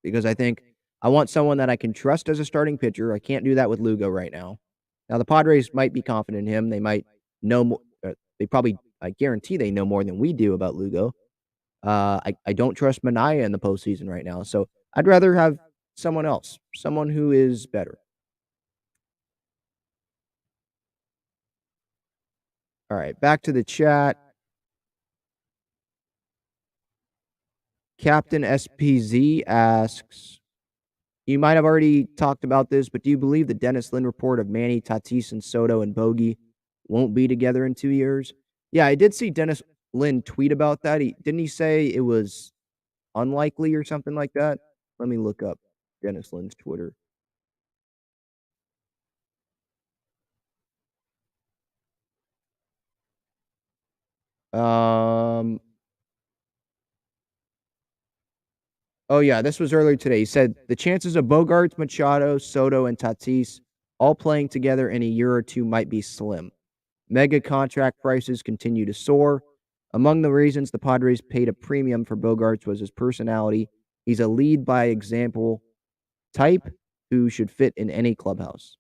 Because I think I want someone that I can trust as a starting pitcher. I can't do that with Lugo right now. Now, the Padres might be confident in him. They might know more. I guarantee they know more than we do about Lugo. I don't trust Manaya in the postseason right now. So I'd rather have someone else, someone who is better. All right, back to the chat. Captain SPZ asks, you might have already talked about this, but do you believe the Dennis Lin report of Manny, Tatis, and Soto and Bogey won't be together in 2 years? Yeah, I did see Dennis Lin tweet about that. Didn't he say it was unlikely or something like that? Let me look up Dennis Lin's Twitter. Oh, yeah, this was earlier today. He said, the chances of Bogarts, Machado, Soto, and Tatis all playing together in a year or two might be slim. Mega contract prices continue to soar. Among the reasons the Padres paid a premium for Bogarts was his personality. He's a lead by example type who should fit in any clubhouse.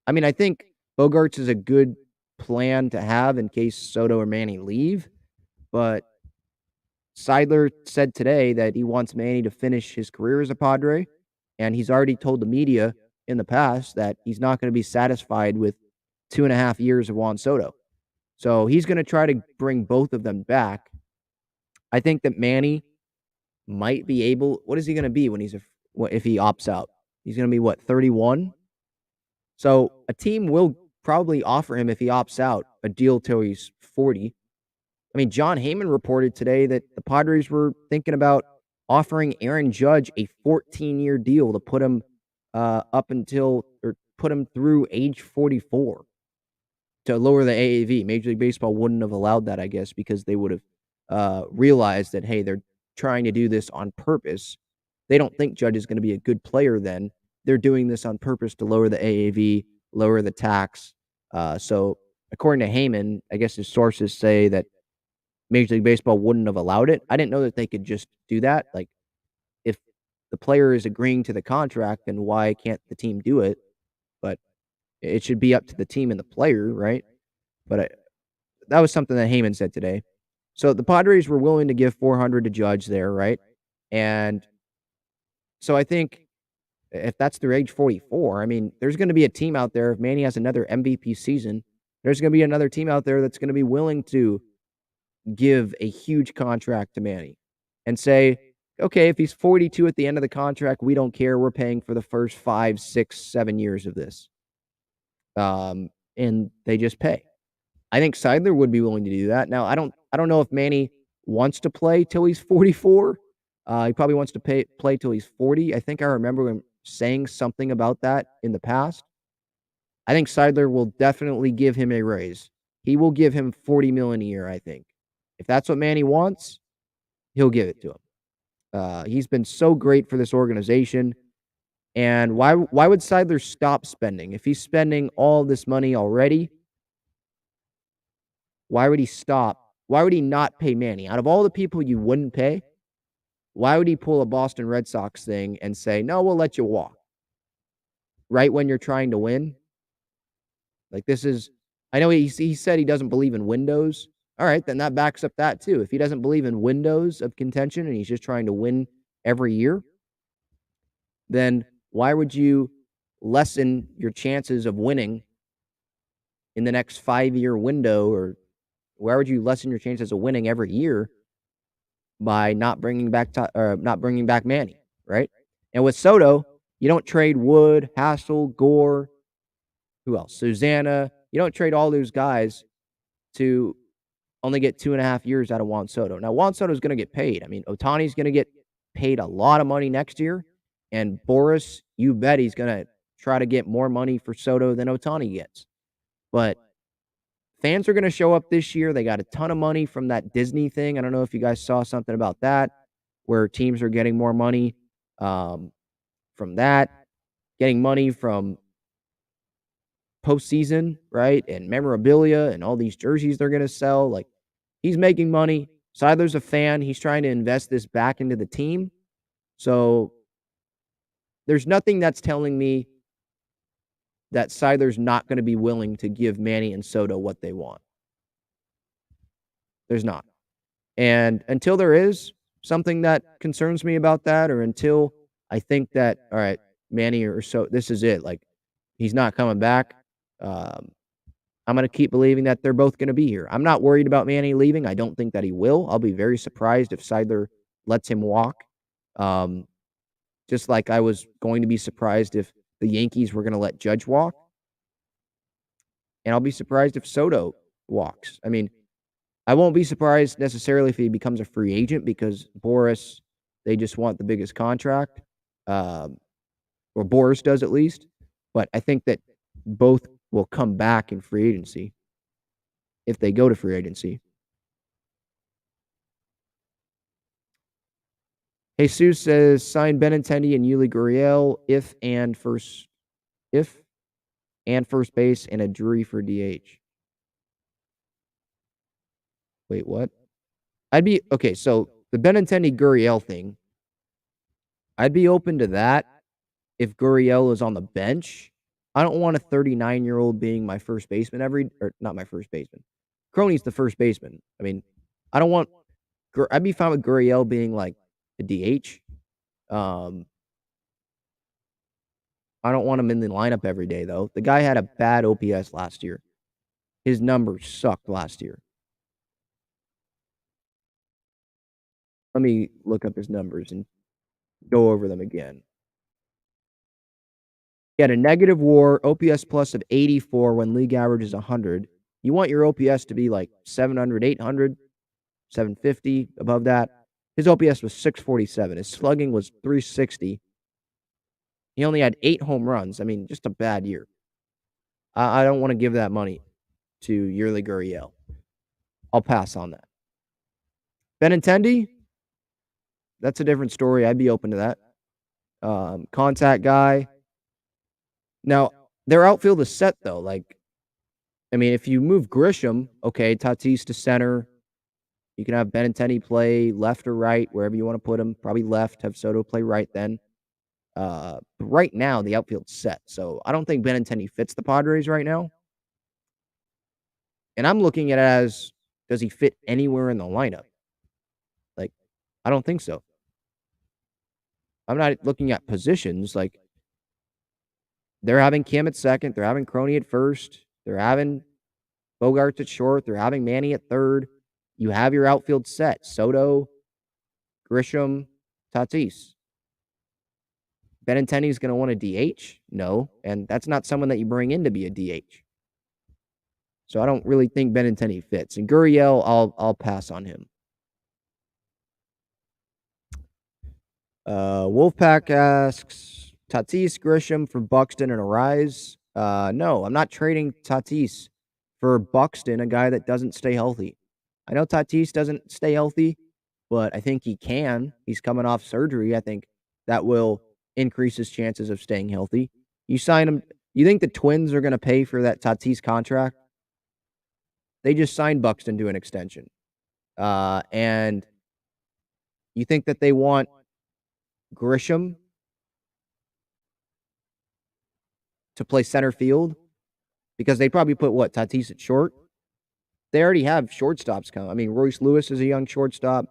I mean, I think Bogarts is a good plan to have in case Soto or Manny leave, but Seidler said today that he wants Manny to finish his career as a Padre, and he's already told the media in the past that he's not going to be satisfied with 2.5 years of Juan Soto. So he's going to try to bring both of them back. I think that Manny might be able. What is he going to be when if he opts out? He's going to be 31? So a team will probably offer him, if he opts out, a deal till he's 40. I mean, John Heyman reported today that the Padres were thinking about offering Aaron Judge a 14-year deal to put him put him through age 44 to lower the AAV. Major League Baseball wouldn't have allowed that, I guess, because they would have realized that, hey, they're trying to do this on purpose. They don't think Judge is going to be a good player then. They're doing this on purpose to lower the AAV, lower the tax. So according to Heyman, I guess his sources say that Major League Baseball wouldn't have allowed it. I didn't know that they could just do that. Like, if the player is agreeing to the contract, then why can't the team do it? But it should be up to the team and the player, right? But that was something that Heyman said today. So the Padres were willing to give $400 to Judge there, right? And so I think if that's through age 44, I mean, there's going to be a team out there. If Manny has another MVP season, there's going to be another team out there that's going to be willing to give a huge contract to Manny and say, okay, if he's 42 at the end of the contract, we don't care. We're paying for the first 5, 6, 7 years of this. And they just pay. I think Seidler would be willing to do that. Now, I don't know if Manny wants to play till he's 44. He probably wants to play till he's 40. I think I remember him saying something about that in the past. I think Seidler will definitely give him a raise. He will give him $40 million a year, I think. If that's what Manny wants, he'll give it to him. He's been so great for this organization. And why would Seidler stop spending? If he's spending all this money already, why would he stop? Why would he not pay Manny? Out of all the people you wouldn't pay, why would he pull a Boston Red Sox thing and say, no, we'll let you walk? Right when you're trying to win? Like, this is, I know he said he doesn't believe in windows. All right, then that backs up that too. If he doesn't believe in windows of contention and he's just trying to win every year, then why would you lessen your chances of winning in the next 5-year window, or why would you lessen your chances of winning every year by not bringing back Manny, right? And with Soto, You don't trade Wood, Hassel, Gore, who else? Susanna. You don't trade all those guys to only get 2.5 years out of Juan Soto. Now, Juan Soto is going to get paid. I mean, Ohtani's going to get paid a lot of money next year. And Boras, you bet he's going to try to get more money for Soto than Ohtani gets. But fans are going to show up this year. They got a ton of money from that Disney thing. I don't know if you guys saw something about that, where teams are getting more money from that, getting money from postseason, right? And memorabilia and all these jerseys they're going to sell. Like, he's making money. Seidler's a fan. He's trying to invest this back into the team. So there's nothing that's telling me that Seidler's not going to be willing to give Manny and Soto what they want. There's not. And until there is something that concerns me about that, or until I think that, all right, Manny or so, this is it. Like, he's not coming back. I'm going to keep believing that they're both going to be here. I'm not worried about Manny leaving. I don't think that he will. I'll be very surprised if Seidler lets him walk. Just like I was going to be surprised if the Yankees were going to let Judge walk. And I'll be surprised if Soto walks. I mean, I won't be surprised necessarily if he becomes a free agent, because Boras, they just want the biggest contract. Or Boras does, at least. But I think that both will come back in free agency if they go to free agency. Jesus says, sign Benintendi and Yuli Gurriel if and first base, and a Drury for DH. Wait, what? Okay, so the Benintendi Gurriel thing, I'd be open to that if Gurriel is on the bench. I don't want a 39-year-old being my first baseman not my first baseman. Croney's the first baseman. I mean, I'd be fine with Gurriel being like a DH. I don't want him in the lineup every day, though. The guy had a bad OPS last year. His numbers sucked last year. Let me look up his numbers and go over them again. He had a negative WAR, OPS plus of 84 when league average is 100. You want your OPS to be like 700, 800, 750, above that. His OPS was 647. His slugging was 360. He only had 8 home runs. I mean, just a bad year. I don't want to give that money to Yuli Gurriel. I'll pass on that. Benintendi, that's a different story. I'd be open to that. Contact guy. Now, their outfield is set, though. Like, I mean, if you move Grisham, okay, Tatis to center, you can have Benintendi play left or right, wherever you want to put him. Probably left, have Soto play right then. But right now, the outfield's set. So I don't think Benintendi fits the Padres right now. And I'm looking at it as, does he fit anywhere in the lineup? Like, I don't think so. I'm not looking at positions. Like, they're having Kim at second. They're having Croney at first. They're having Bogarts at short. They're having Manny at third. You have your outfield set. Soto, Grisham, Tatis. Benintendi's going to want a DH? No. And that's not someone that you bring in to be a DH. So I don't really think Benintendi fits. And Gurriel, I'll pass on him. Wolfpack asks, Tatis, Grisham for Buxton and Arise. No, I'm not trading Tatis for Buxton, a guy that doesn't stay healthy. I know Tatis doesn't stay healthy, but I think he can. He's coming off surgery. I think that will increase his chances of staying healthy. You sign him. You think the Twins are going to pay for that Tatis contract? They just signed Buxton to an extension. And you think that they want Grisham to play center field? Because they probably put, Tatis at short? They already have shortstops coming. I mean, Royce Lewis is a young shortstop.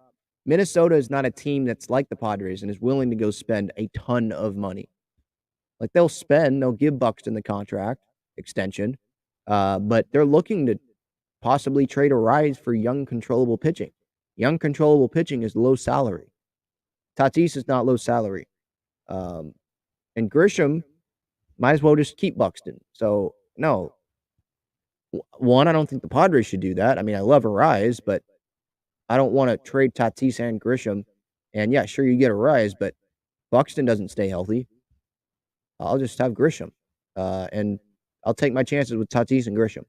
Minnesota is not a team that's like the Padres and is willing to go spend a ton of money. Like, they'll give Buxton the contract extension, but they're looking to possibly trade a rise for young, controllable pitching. Young, controllable pitching is low salary. Tatis is not low salary. And And Grisham might as well just keep Buxton. So, no. One, I don't think the Padres should do that. I mean, I love Arise, but I don't want to trade Tatis and Grisham. And yeah, sure, you get Arise, but Buxton doesn't stay healthy. I'll just have Grisham. And I'll take my chances with Tatis and Grisham.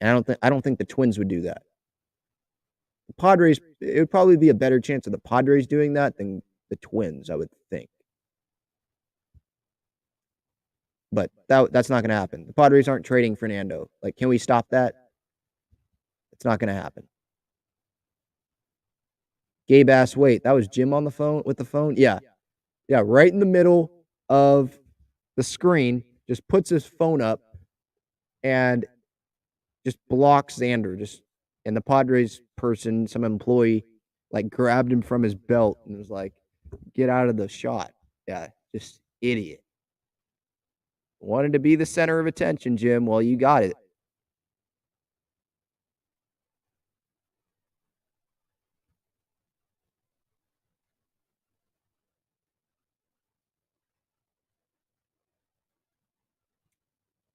And I don't think the Twins would do that. The Padres, it would probably be a better chance of the Padres doing that than the Twins, I would think. But that's not going to happen. The Padres aren't trading Fernando. Like, can we stop that? It's not going to happen. Gabe asked, wait, that was Jim on the phone with the phone? Yeah. Yeah, right in the middle of the screen, just puts his phone up and just blocks Xander. And the Padres person, some employee, like grabbed him from his belt and was like, get out of the shot. Yeah, just idiot. Wanted to be the center of attention, Jim. Well, you got it.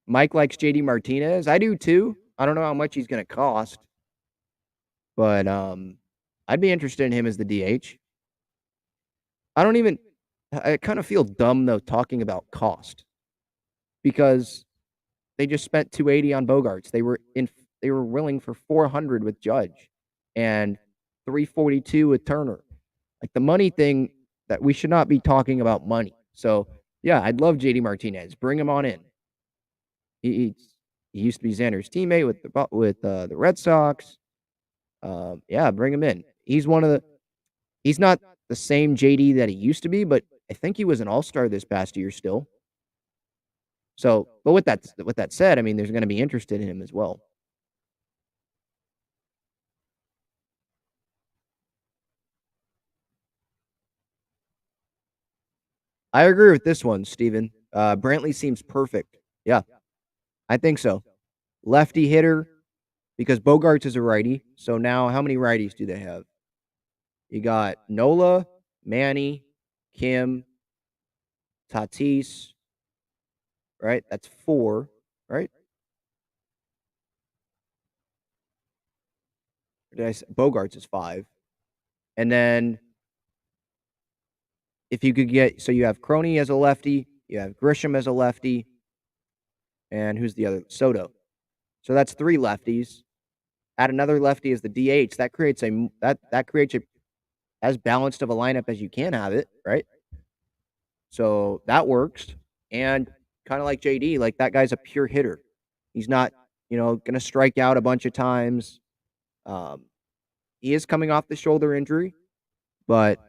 Mike likes JD Martinez. I do too. I don't know how much he's going to cost, but I'd be interested in him as the DH. I kind of feel dumb though talking about cost because they just spent $280 on Bogarts. They were willing for $400 with Judge and $342 with Turner. Like the money thing, that we should not be talking about money. So yeah, I'd love JD Martinez. Bring him on in. He used to be Xander's teammate with the Red Sox. Yeah, bring him in. He's not the same JD that he used to be, but I think he was an all-star this past year still. So, but with that said, I mean, there's going to be interested in him as well. I agree with this one, Steven. Brantley seems perfect. Yeah, I think so. Lefty hitter, because Bogarts is a righty. So now how many righties do they have? You got Nola, Manny, Kim, Tatis, right? That's 4, right? Bogarts is 5. And then if you could get, so you have Croney as a lefty, you have Grisham as a lefty, and who's the other? Soto. So that's 3 lefties. Add another lefty as the DH. That creates as balanced of a lineup as you can have it, right? So that works. And kind of like JD, like that guy's a pure hitter. He's not, going to strike out a bunch of times. He is coming off the shoulder injury, but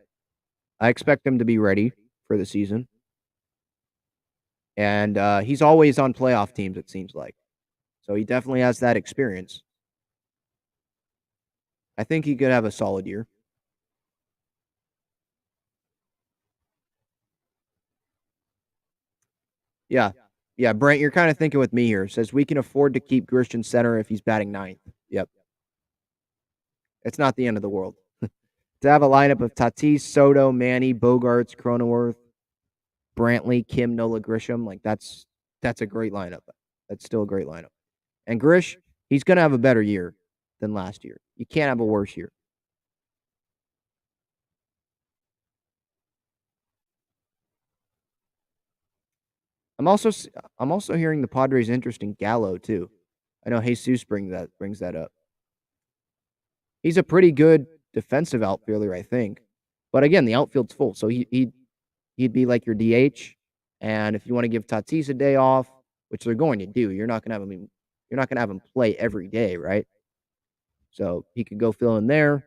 I expect him to be ready for the season. And he's always on playoff teams, it seems like. So he definitely has that experience. I think he could have a solid year. Yeah. Yeah, Brent, you're kind of thinking with me here. It says we can afford to keep Grisham center if he's batting 9th. Yep. It's not the end of the world. To have a lineup of Tatis, Soto, Manny, Bogarts, Cronenworth, Brantley, Kim, Nola, Grisham, like that's a great lineup. That's still a great lineup. And Grish, he's going to have a better year than last year. You can't have a worse year. I'm also hearing the Padres' interest in Gallo too. I know Jesus brings that up. He's a pretty good defensive outfielder, I think. But again, the outfield's full, so he'd be like your DH. And if you want to give Tatis a day off, which they're going to do, you're not going to have him play every day, right? So he could go fill in there.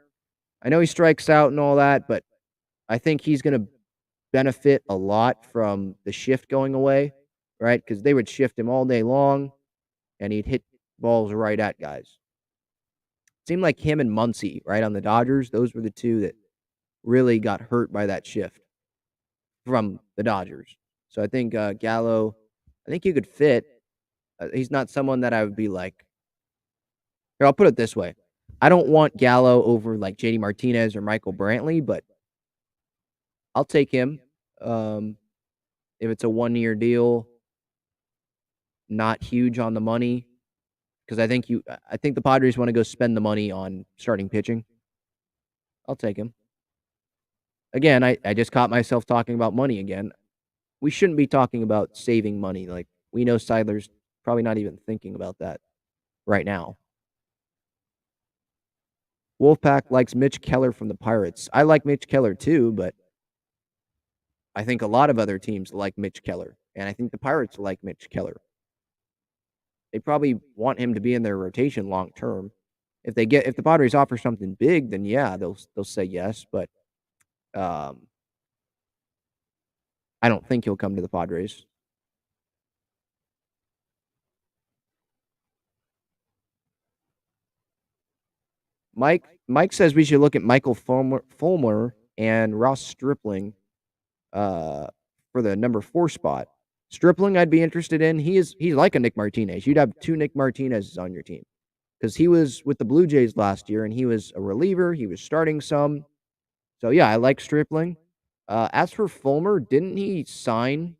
I know he strikes out and all that, but I think he's going to benefit a lot from the shift going away, right? Because they would shift him all day long, and he'd hit balls right at guys. It seemed like him and Muncy, right, on the Dodgers, those were the two that really got hurt by that shift from the Dodgers. So I think Gallo, I think he could fit. He's not someone that I would be like. Here, I'll put it this way. I don't want Gallo over like JD Martinez or Michael Brantley, but I'll take him. if it's a 1-year deal, not huge on the money, because I think the Padres want to go spend the money on starting pitching. I'll take him. Again, I just caught myself talking about money again. We shouldn't be talking about saving money. Like, we know Seidler's probably not even thinking about that right now. Wolfpack likes Mitch Keller from the Pirates. I like Mitch Keller too, but I think a lot of other teams like Mitch Keller, and I think the Pirates like Mitch Keller. They probably want him to be in their rotation long term. If the Padres offer something big, then yeah, they'll say yes. But I don't think he'll come to the Padres. Mike says we should look at Michael Fulmer and Ross Stripling for the number 4 spot. Stripling, I'd be interested in. He's like a Nick Martinez. You'd have 2 Nick Martinez's on your team, because he was with the Blue Jays last year, and he was a reliever. He was starting some. So, yeah, I like Stripling. As for Fulmer, didn't he sign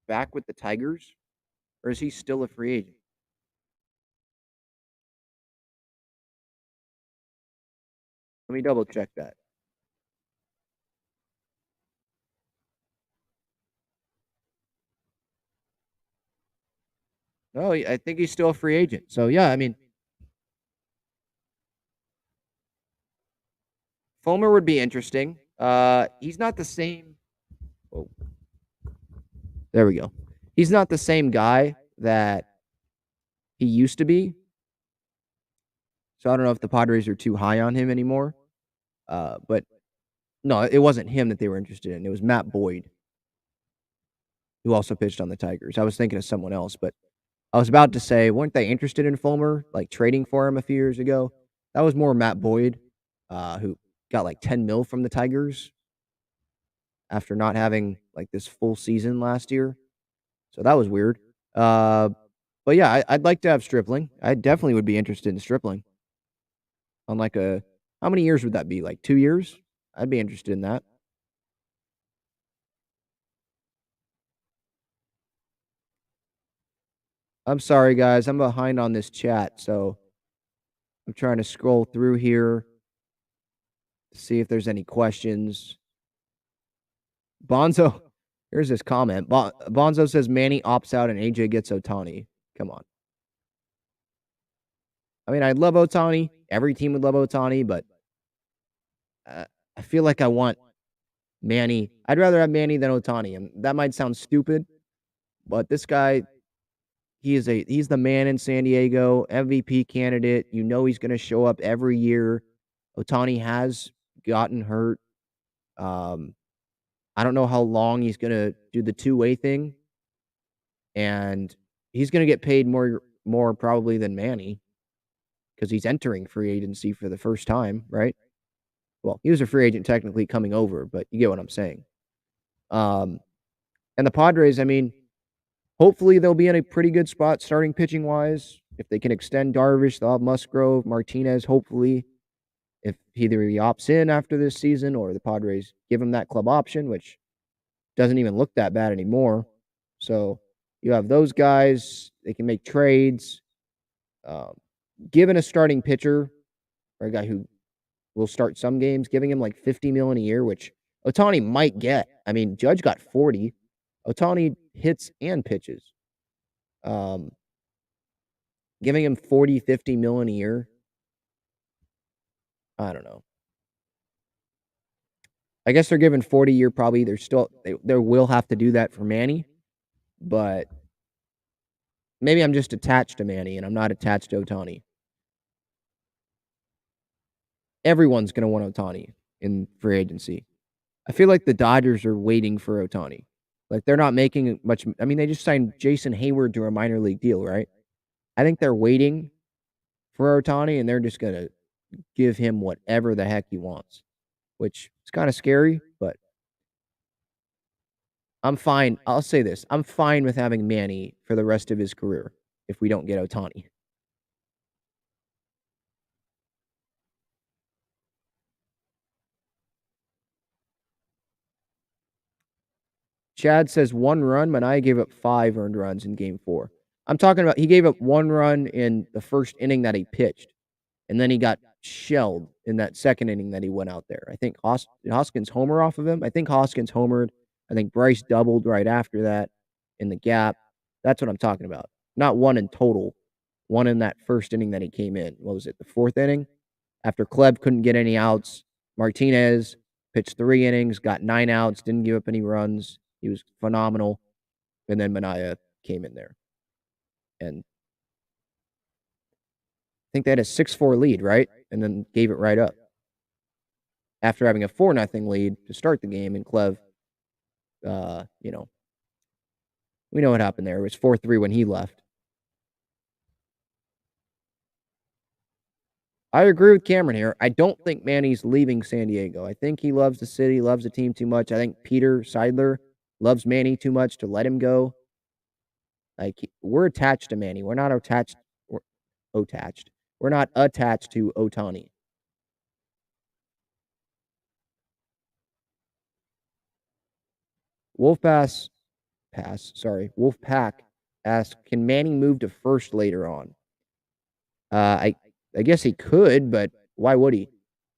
back with the Tigers, or is he still a free agent? Let me double check that. No, I think he's still a free agent. So, yeah, I mean, Fulmer would be interesting. He's not the same. Oh, there we go. He's not the same guy that he used to be. So I don't know if the Padres are too high on him anymore. But no, it wasn't him that they were interested in. It was Matt Boyd, who also pitched on the Tigers. I was thinking of someone else, but I was about to say, weren't they interested in Fulmer, like trading for him a few years ago? That was more Matt Boyd, who got like 10 mil from the Tigers after not having like this full season last year. So that was weird. But yeah, I'd like to have Stripling. I definitely would be interested in Stripling. On like how many years would that be? Like 2 years? I'd be interested in that. I'm sorry, guys. I'm behind on this chat, so I'm trying to scroll through here to see if there's any questions. Bonzo, here's this comment. Bonzo says Manny opts out and AJ gets Ohtani. Come on. I mean, I'd love Ohtani. Every team would love Ohtani, but I feel like I want Manny. I'd rather have Manny than Ohtani. And that might sound stupid, but this guy, he's the man in San Diego, MVP candidate. You know he's going to show up every year. Ohtani has gotten hurt. I don't know how long he's going to do the two-way thing, and he's going to get paid more probably than Manny, because he's entering free agency for the first time, right? Well, he was a free agent technically coming over, but you get what I'm saying. And the Padres, I mean, hopefully they'll be in a pretty good spot starting pitching wise. If they can extend Darvish, they'll have Musgrove, Martinez, hopefully. If either he opts in after this season or the Padres give him that club option, which doesn't even look that bad anymore. So you have those guys. They can make trades. Given a starting pitcher or a guy who will start some games, giving him like $50 million a year, which Ohtani might get. I mean, Judge got 40. Ohtani hits and pitches. Giving him 40, 50 million a year. I don't know. I guess they're giving 40 a year probably. They will have to do that for Manny, but maybe I'm just attached to Manny and I'm not attached to Ohtani. Everyone's going to want Ohtani in free agency. I feel like the Dodgers are waiting for Ohtani. Like, they're not making much. I mean, they just signed Jason Hayward to a minor league deal, right? I think they're waiting for Ohtani, and they're just going to give him whatever the heck he wants, which is kind of scary, but I'm fine. I'll say this. I'm fine with having Manny for the rest of his career if we don't get Ohtani. Chad says 1 run. Manaya gave up 5 earned runs in Game 4. I'm talking about he gave up 1 run in the first inning that he pitched, and then he got shelled in that second inning that he went out there. I think Hoskins homer off of him. I think Hoskins homered. I think Bryce doubled right after that in the gap. That's what I'm talking about. Not 1 in total. 1 in that first inning that he came in. What was it, the 4th inning? After Kleb couldn't get any outs, Martinez pitched 3 innings, got 9 outs, didn't give up any runs. He was phenomenal. And then Manaya came in there. And I think they had a 6-4 lead, right? And then gave it right up. After having a 4-0 lead to start the game, and Klev, we know what happened there. It was 4-3 when he left. I agree with Cameron here. I don't think Manny's leaving San Diego. I think he loves the city, loves the team too much. I think Peter Seidler loves Manny too much to let him go. Like, we're attached to Manny. We're not attached. We're not attached to Ohtani. Wolfpack asks, can Manny move to first later on? I guess he could, but why would he?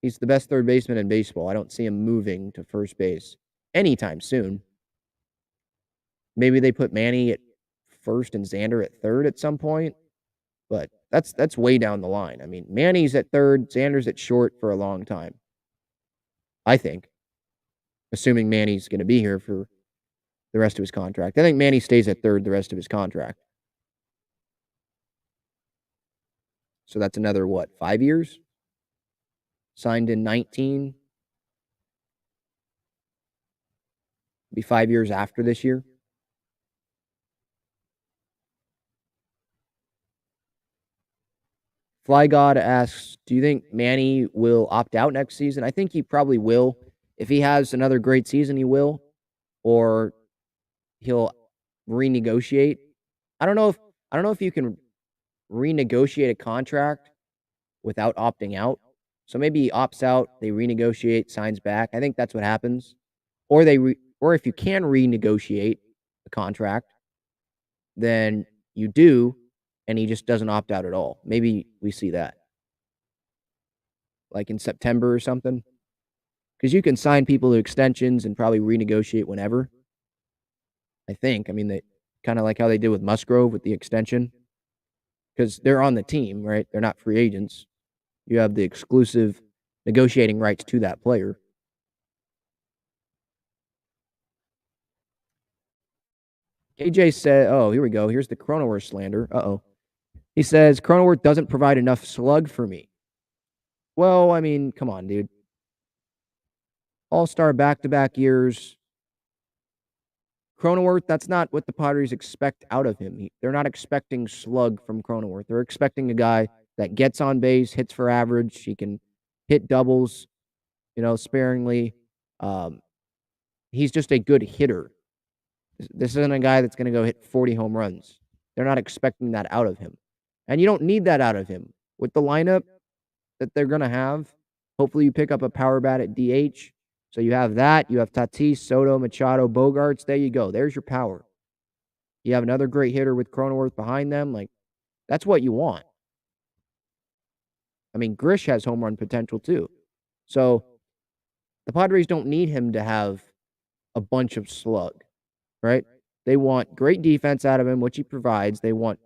He's the best third baseman in baseball. I don't see him moving to first base anytime soon. Maybe they put Manny at first and Xander at third at some point, but that's way down the line. I mean, Manny's at third, Xander's at short for a long time, I think, assuming Manny's going to be here for the rest of his contract. I think Manny stays at third the rest of his contract. So that's another, 5 years? Signed in 19. Be 5 years after this year. Fly God asks, do you think Manny will opt out next season? I think he probably will. If he has another great season, he will. Or he'll renegotiate. I don't know if you can renegotiate a contract without opting out. So maybe he opts out, they renegotiate, signs back. I think that's what happens. Or or if you can renegotiate a contract, then you do, and he just doesn't opt out at all. Maybe we see that, like in September or something. Because you can sign people to extensions and probably renegotiate whenever. I think. I mean, they kind of like how they did with Musgrove with the extension. Because they're on the team, right? They're not free agents. You have the exclusive negotiating rights to that player. KJ said, oh, here we go. Here's the Kronenworth slander. Uh-oh. He says, Kronenworth doesn't provide enough slug for me. Well, I mean, come on, dude. All-star back-to-back years. Kronenworth, that's not what the Padres expect out of him. They're not expecting slug from Kronenworth. They're expecting a guy that gets on base, hits for average. He can hit doubles, sparingly. He's just a good hitter. This isn't a guy that's going to go hit 40 home runs. They're not expecting that out of him. And you don't need that out of him. With the lineup that they're going to have, hopefully you pick up a power bat at DH. So you have that. You have Tatis, Soto, Machado, Bogarts. There you go. There's your power. You have another great hitter with Kronenworth behind them. Like, that's what you want. I mean, Grish has home run potential too. So the Padres don't need him to have a bunch of slug, right? They want great defense out of him, which he provides. They want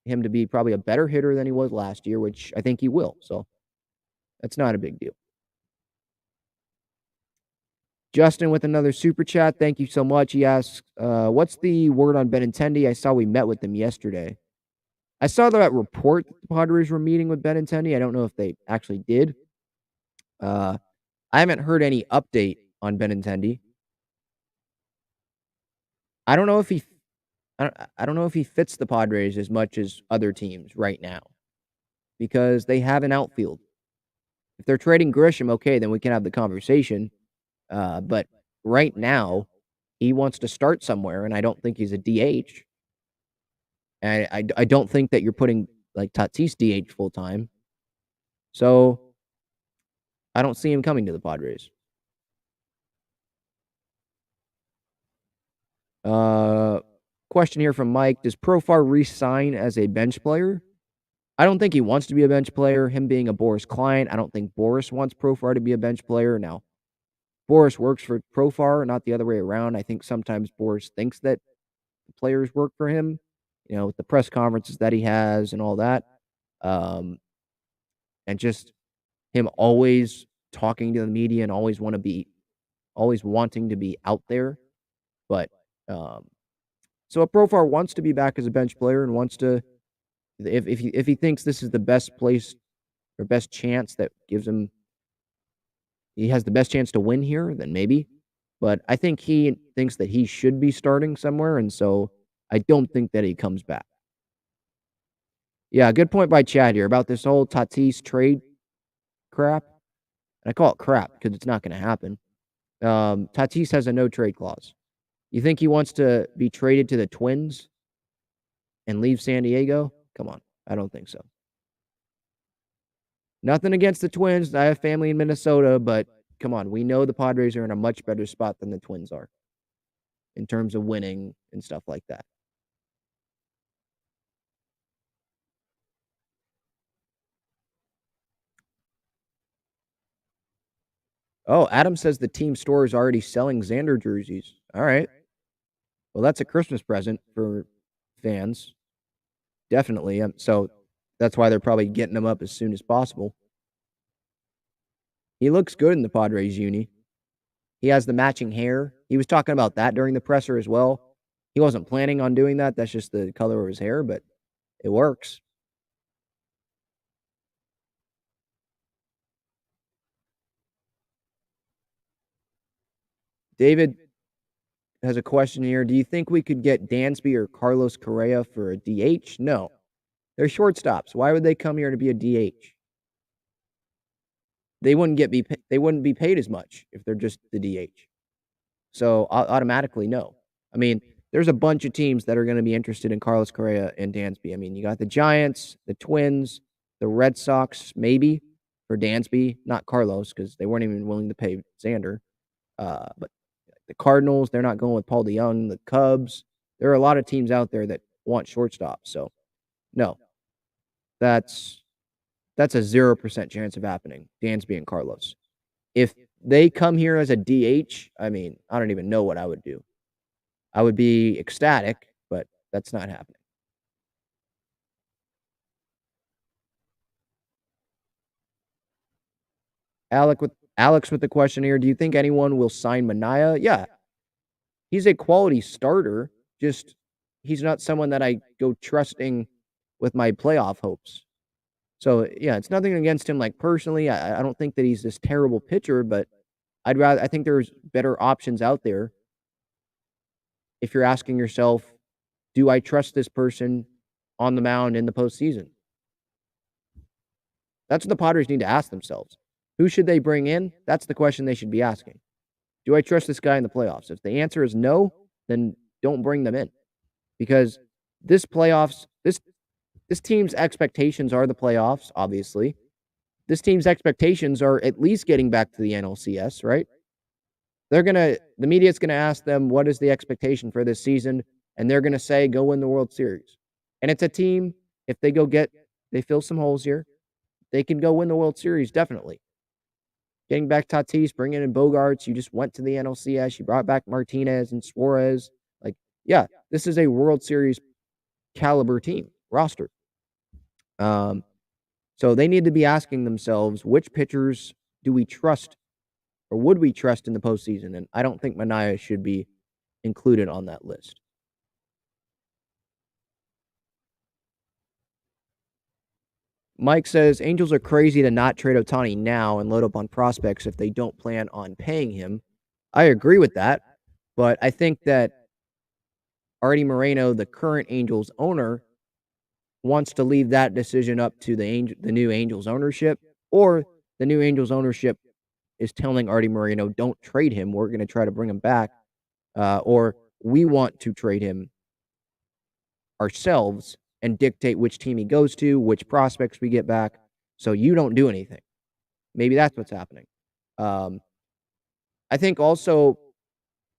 him to be probably a better hitter than he was last year, which I think he will. So that's not a big deal. Justin with another super chat. Thank you so much. He asks, what's the word on Benintendi? I saw we met with them yesterday. I saw that report that the Padres were meeting with Benintendi. I don't know if they actually did. I haven't heard any update on Benintendi. I don't know if he fits the Padres as much as other teams right now, because they have an outfield. If they're trading Grisham, okay, then we can have the conversation. But right now, he wants to start somewhere, and I don't think he's a DH. And I don't think that you're putting like Tatis DH full time. So I don't see him coming to the Padres. Question here from Mike. Does Profar re-sign as a bench player? I don't think he wants to be a bench player. Him being a Boras client, I don't think Boras wants Profar to be a bench player. Now, Boras works for Profar, not the other way around. I think sometimes Boras thinks that the players work for him, with the press conferences that he has and all that. And just him always talking to the media and always wanting to be out there. But so if Profar wants to be back as a bench player and wants to, if he thinks this is the best place or best chance that gives him, he has the best chance to win here, then maybe. But I think he thinks that he should be starting somewhere, and so I don't think that he comes back. Yeah, good point by Chad here about this whole Tatis trade crap. And I call it crap because it's not going to happen. Tatis has a no-trade clause. You think he wants to be traded to the Twins and leave San Diego? Come on. I don't think so. Nothing against the Twins. I have family in Minnesota, but come on. We know the Padres are in a much better spot than the Twins are in terms of winning and stuff like that. Oh, Adam says the team store is already selling Xander jerseys. All right. Well, that's a Christmas present for fans. Definitely. So that's why they're probably getting him up as soon as possible. He looks good in the Padres uni. He has the matching hair. He was talking about that during the presser as well. He wasn't planning on doing that. That's just the color of his hair, but it works. David has a question here. Do you think we could get Dansby or Carlos Correa for a DH? No. They're shortstops. Why would they come here to be a DH? They wouldn't be paid as much if they're just the DH. So automatically, no. I mean, there's a bunch of teams that are going to be interested in Carlos Correa and Dansby. I mean, you got the Giants, the Twins, the Red Sox, maybe for Dansby, not Carlos, because they weren't even willing to pay Xander. But the Cardinals, they're not going with Paul DeYoung. The Cubs, there are a lot of teams out there that want shortstops. So, no, that's a 0% chance of happening. Dansby and Carlos. If they come here as a DH, I mean, I don't even know what I would do. I would be ecstatic, but that's not happening. Alex with the question here. Do you think anyone will sign Manaya? Yeah. He's a quality starter. Just he's not someone that I go trusting with my playoff hopes. So yeah, it's nothing against him like personally. I don't think that he's this terrible pitcher, but I think there's better options out there. If you're asking yourself, do I trust this person on the mound in the postseason? That's what the Padres need to ask themselves. Who should they bring in? That's the question they should be asking. Do I trust this guy in the playoffs? If the answer is no, then don't bring them in. Because this team's expectations are the playoffs, obviously. This team's expectations are at least getting back to the NLCS, right? The media's going to ask them, what is the expectation for this season? And they're going to say, go win the World Series. And it's a team, if they fill some holes here, they can go win the World Series, definitely. Getting back Tatis, bringing in Bogarts, you just went to the NLCS, you brought back Martinez and Suarez. Like, yeah, this is a World Series caliber team, roster. So they need to be asking themselves, which pitchers do we trust or would we trust in the postseason? And I don't think Manaya should be included on that list. Mike says, Angels are crazy to not trade Ohtani now and load up on prospects if they don't plan on paying him. I agree with that, but I think that Artie Moreno, the current Angels owner, wants to leave that decision up to the new Angels ownership, or the new Angels ownership is telling Artie Moreno, don't trade him. We're going to try to bring him back. Or we want to trade him ourselves and dictate which team he goes to, which prospects we get back. So you don't do anything. Maybe that's what's happening. I think also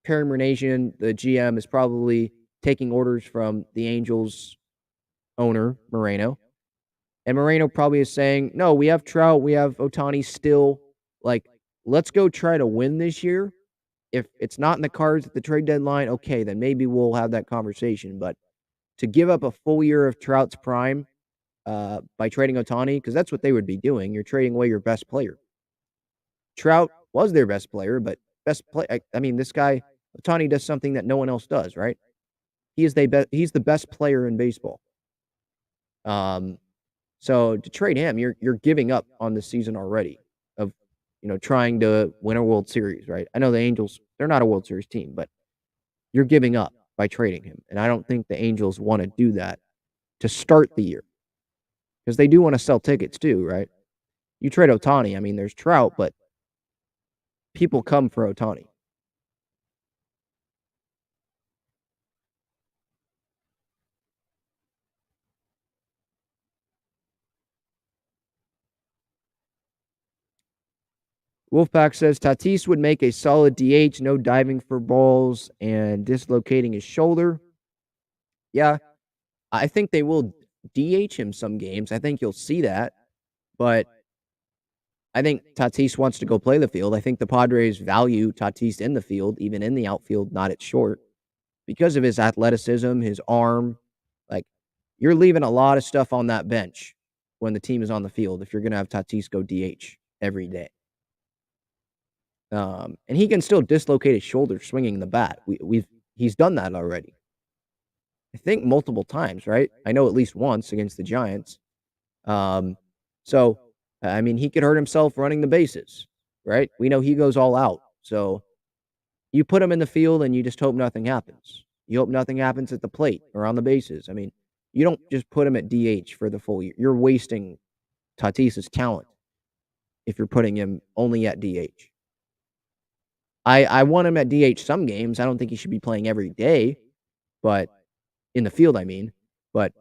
Perry Murnasian, the GM, is probably taking orders from the Angels owner, Moreno. And Moreno probably is saying, no, we have Trout, we have Ohtani still. Like, let's go try to win this year. If it's not in the cards at the trade deadline, okay, then maybe we'll have that conversation. But to give up a full year of Trout's prime by trading Ohtani, because that's what they would be doing. You're trading away your best player. Trout was their best player, but best play. I mean, this guy, Ohtani, does something that no one else does, right? He's the best player in baseball. So to trade him, you're giving up on the season already of, trying to win a World Series, right? I know the Angels, they're not a World Series team, but you're giving up by trading him. And I don't think the Angels want to do that to start the year, because they do want to sell tickets too, right? You trade Ohtani, I mean, there's Trout, but people come for Ohtani. Wolfpack says Tatis would make a solid DH, no diving for balls and dislocating his shoulder. Yeah, I think they will DH him some games. I think you'll see that. But I think Tatis wants to go play the field. I think the Padres value Tatis in the field, even in the outfield, not at short, because of his athleticism, his arm. Like, you're leaving a lot of stuff on that bench when the team is on the field if you're going to have Tatis go DH every day. And he can still dislocate his shoulder swinging the bat. He's done that already. I think multiple times, right? I know at least once against the Giants. So, I mean, he could hurt himself running the bases, right? We know he goes all out. So you put him in the field and you just hope nothing happens. You hope nothing happens at the plate or on the bases. I mean, you don't just put him at DH for the full year. You're wasting Tatis's talent if you're putting him only at DH. I want him at DH some games. I don't think he should be playing every day, but in the field, I mean. But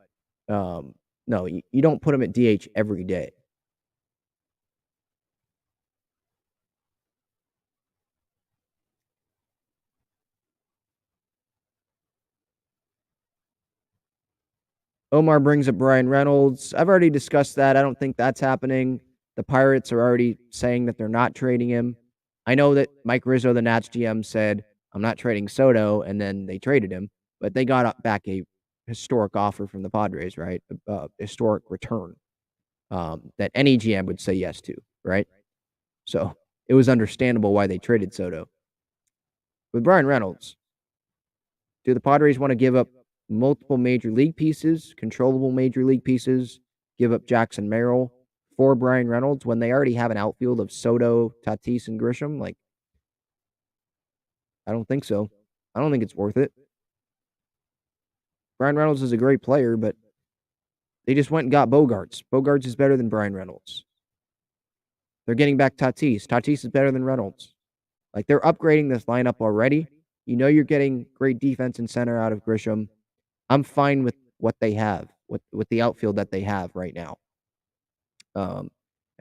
no, you don't put him at DH every day. Omar brings up Brian Reynolds. I've already discussed that. I don't think that's happening. The Pirates are already saying that they're not trading him. I know that Mike Rizzo, the Nats GM, said, I'm not trading Soto, and then they traded him. But they got back a historic offer from the Padres, right? A historic return that any GM would say yes to, right? So it was understandable why they traded Soto. With Brian Reynolds, do the Padres want to give up multiple major league pieces, controllable major league pieces, give up Jackson Merrill for Brian Reynolds when they already have an outfield of Soto, Tatis, and Grisham? Like, I don't think so. I don't think it's worth it. Brian Reynolds is a great player, but they just went and got Bogarts. Bogarts is better than Brian Reynolds. They're getting back Tatis. Tatis is better than Reynolds. Like, they're upgrading this lineup already. You know you're getting great defense and center out of Grisham. I'm fine with what they have, with the outfield that they have right now. And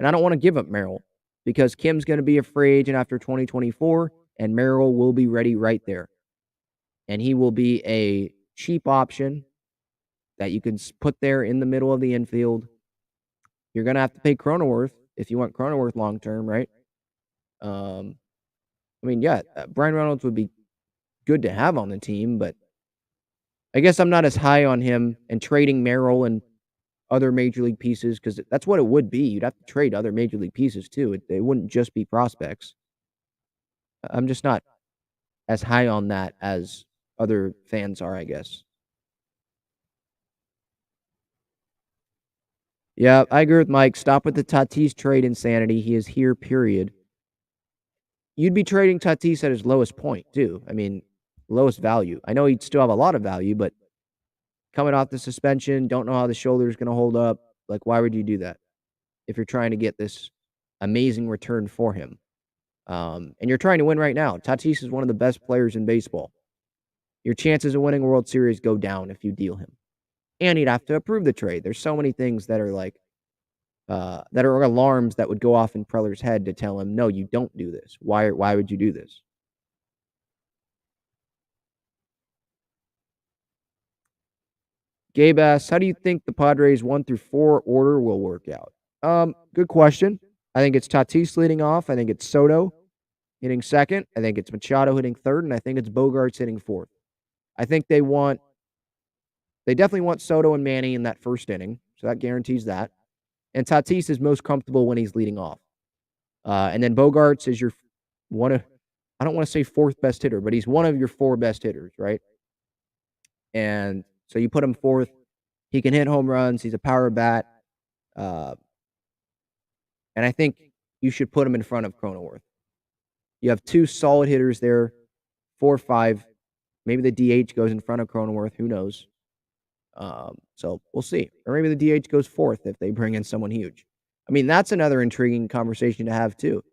I don't want to give up Merrill because Kim's going to be a free agent after 2024, and Merrill will be ready right there. And he will be a cheap option that you can put there in the middle of the infield. You're going to have to pay Kronenworth if you want Kronenworth long term, right? I mean, yeah, Brian Reynolds would be good to have on the team, but I guess I'm not as high on him and trading Merrill and other major league pieces, because that's what it would be. You'd have to trade other major league pieces too. It wouldn't just be prospects. I'm just not as high on that as other fans are, I guess. Yeah, I agree with Mike. Stop with the Tatis trade insanity. He is here, period. You'd be trading Tatis at his lowest point, too. I mean, lowest value. I know he'd still have a lot of value, but coming off the suspension, don't know how the shoulder is going to hold up. Like, why would you do that if you're trying to get this amazing return for him? And you're trying to win right now. Tatis is one of the best players in baseball. Your chances of winning a World Series go down if you deal him. And he'd have to approve the trade. There's so many things that are like, that are alarms that would go off in Preller's head to tell him, no, you don't do this. Why would you do this? Gabe asks, how do you think the Padres 1 through 4 order will work out? Good question. I think it's Tatis leading off. I think it's Soto hitting second. I think it's Machado hitting third, and I think it's Bogarts hitting fourth. I think they definitely want Soto and Manny in that first inning, so that guarantees that. And Tatis is most comfortable when he's leading off. And then Bogarts is your I don't want to say fourth best hitter, but he's one of your 4 best hitters, right? And so you put him fourth. He can hit home runs. He's a power bat. And I think you should put him in front of Kronenworth. You have 2 solid hitters there, 4, 5. Maybe the DH goes in front of Kronenworth. Who knows? So we'll see. Or maybe the DH goes fourth if they bring in someone huge. I mean, that's another intriguing conversation to have too.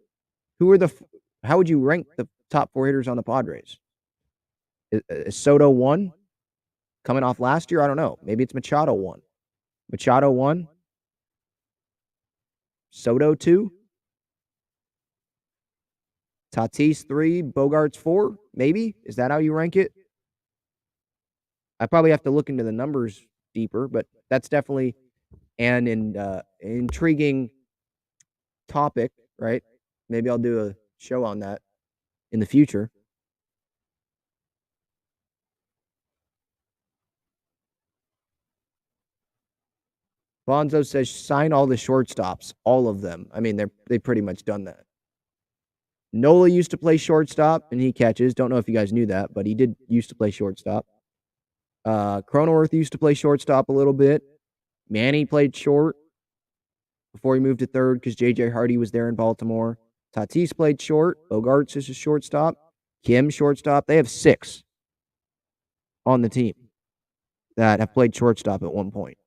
How would you rank the top 4 hitters on the Padres? Is Soto 1? Coming off last year? I don't know. Maybe it's Machado 1. Machado 1? Soto 2? Tatis 3? Bogarts 4? Maybe? Is that how you rank it? I probably have to look into the numbers deeper, but that's definitely an intriguing topic, right? Maybe I'll do a show on that in the future. Bonzo says sign all the shortstops, all of them. I mean, they've pretty much done that. Nola used to play shortstop, and he catches. Don't know if you guys knew that, but he used to play shortstop. Cronenworth used to play shortstop a little bit. Manny played short before he moved to third because J.J. Hardy was there in Baltimore. Tatis played short. Bogarts is a shortstop. Kim, shortstop. They have 6 on the team that have played shortstop at one point.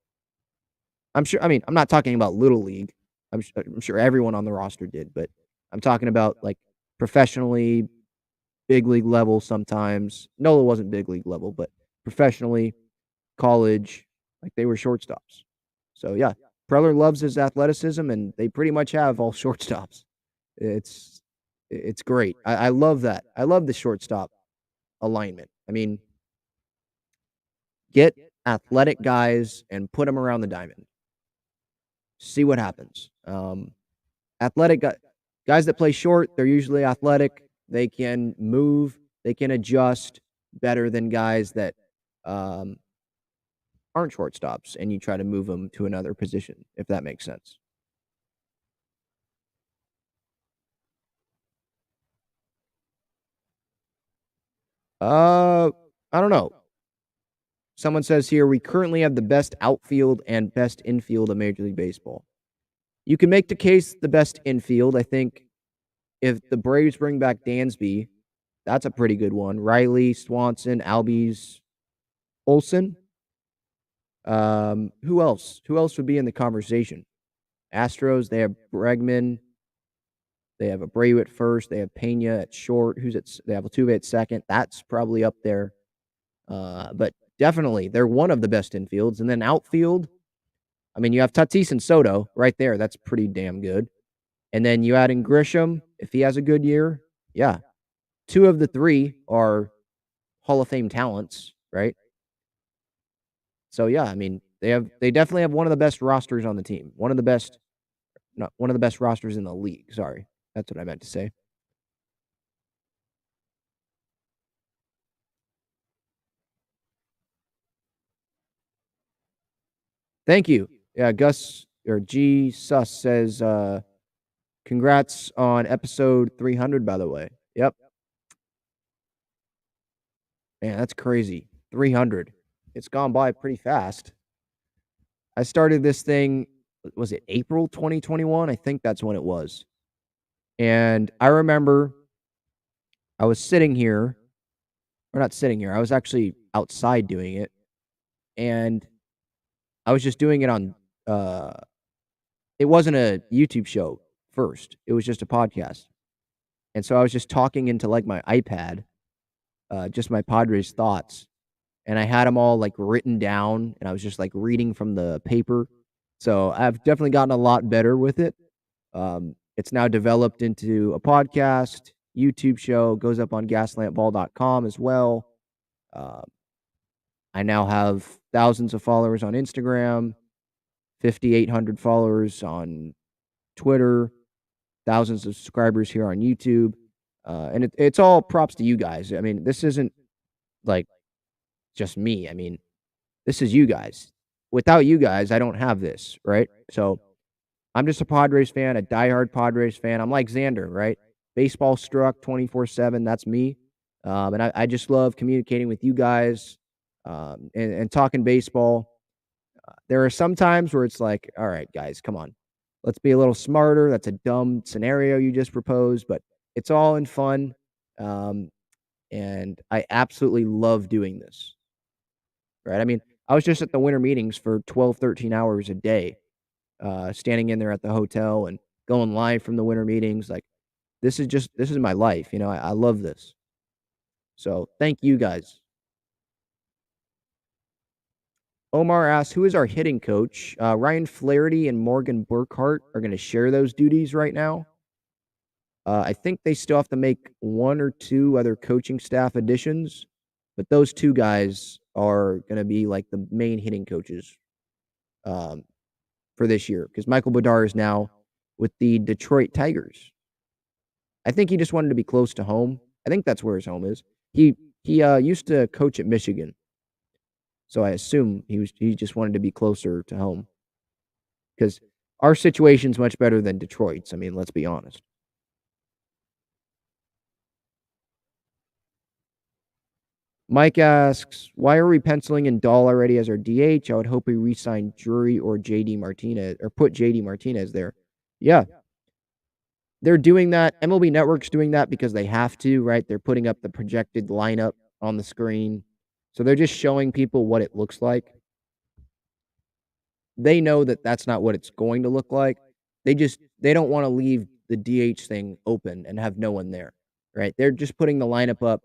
I'm not talking about Little League. I'm sure everyone on the roster did, but I'm talking about like professionally, big league level sometimes. Nola wasn't big league level, but professionally, college, like they were shortstops. So yeah, Preller loves his athleticism, and they pretty much have all shortstops. It's great. I love that. I love the shortstop alignment. I mean, get athletic guys and put them around the diamond. See what happens. Athletic guys that play short, they're usually athletic. They can move. They can adjust better than guys that aren't shortstops, and you try to move them to another position, if that makes sense. I don't know. Someone says here, we currently have the best outfield and best infield of Major League Baseball. You can make the case the best infield. I think if the Braves bring back Dansby, that's a pretty good one. Riley, Swanson, Albies, Olsen. Who else? Who else would be in the conversation? Astros, they have Bregman. They have Abreu at first. They have Pena at short. They have Altuve at second. That's probably up there. But definitely, they're one of the best infields. And then outfield, I mean, you have Tatis and Soto right there. That's pretty damn good. And then you add in Grisham, if he has a good year. Yeah. 2 of the 3 are Hall of Fame talents, right? So yeah, I mean, they definitely have one of the best rosters on the team. One of the best rosters in the league. Sorry. That's what I meant to say. Thank you. Yeah, Gus or G Sus says, congrats on episode 300, by the way. Yep. Man, that's crazy. 300. It's gone by pretty fast. I started this thing, was it April 2021? I think that's when it was. And I remember I was sitting here, or not sitting here, I was actually outside doing it. And I was just doing it on, it wasn't a YouTube show first. It was just a podcast. And so I was just talking into like my iPad, just my Padres thoughts. And I had them all like written down, and I was just like reading from the paper. So I've definitely gotten a lot better with it. It's now developed into a podcast, YouTube show, goes up on gaslampball.com as well. I now have thousands of followers on Instagram, 5,800 followers on Twitter, thousands of subscribers here on YouTube. And it's all props to you guys. I mean, this isn't like just me. I mean, this is you guys. Without you guys, I don't have this, right? So I'm just a Padres fan, a diehard Padres fan. I'm like Xander, right? Baseball struck 24/7. That's me. And I just love communicating with you guys and talking baseball. There are some times where it's like, all right, guys, come on. Let's be a little smarter. That's a dumb scenario you just proposed, but it's all in fun. Um, and I absolutely love doing this, right? I mean, I was just at the winter meetings for 12, 13 hours a day, standing in there at the hotel and going live from the winter meetings. Like, this is my life. You know, I love this. So thank you guys. Omar asks, who is our hitting coach? Ryan Flaherty and Morgan Burkhart are going to share those duties right now. I think they still have to make one or two other coaching staff additions, but those two guys are going to be like the main hitting coaches for this year because Michael Bedard is now with the Detroit Tigers. I think he just wanted to be close to home. I think that's where his home is. He used to coach at Michigan, so I assume he just wanted to be closer to home because our situation's much better than Detroit's. I mean, let's be honest. Mike asks, why are we penciling in Dahl already as our DH? I would hope we re-sign Drury or JD Martinez or put JD Martinez there. Yeah. They're doing that. MLB Network's doing that because they have to, right? They're putting up the projected lineup on the screen. So they're just showing people what it looks like. They know that that's not what it's going to look like. They don't want to leave the DH thing open and have no one there, right? They're just putting the lineup up.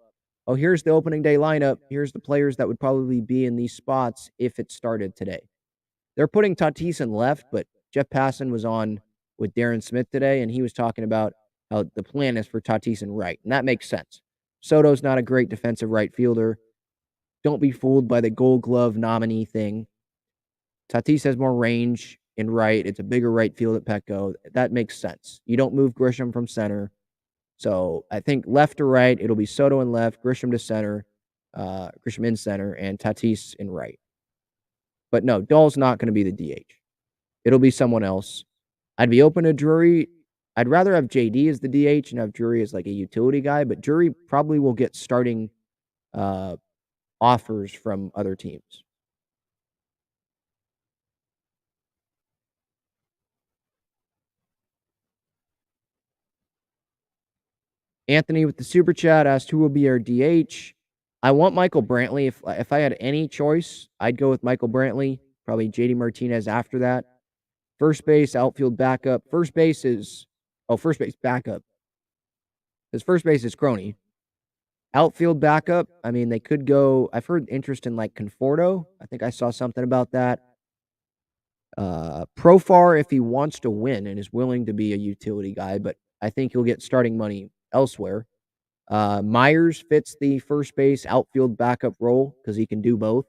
Oh, here's the opening day lineup. Here's the players that would probably be in these spots if it started today. They're putting Tatis in left, but Jeff Passan was on with Darren Smith today, and he was talking about how the plan is for Tatis in right, and that makes sense. Soto's not a great defensive right fielder. Don't be fooled by the Gold Glove nominee thing. Tatis has more range in right. It's a bigger right field at Petco. That makes sense. You don't move Grisham from center. So I think left to right, it'll be Soto in left, Grisham to center, Grisham in center, and Tatis in right. But no, Dahl's not going to be the DH. It'll be someone else. I'd be open to Drury. I'd rather have JD as the DH and have Drury as like a utility guy, but Drury probably will get starting offers from other teams. Anthony with the super chat asked who will be our DH. I want Michael Brantley. If I had any choice, I'd go with Michael Brantley. Probably JD Martinez after that. First base, outfield backup. First base backup. His first base is Croney. Outfield backup. I mean, they could go. I've heard interest in like Conforto. I think I saw something about that. Profar if he wants to win and is willing to be a utility guy, but I think he'll get starting money elsewhere. Myers fits the first base outfield backup role because he can do both.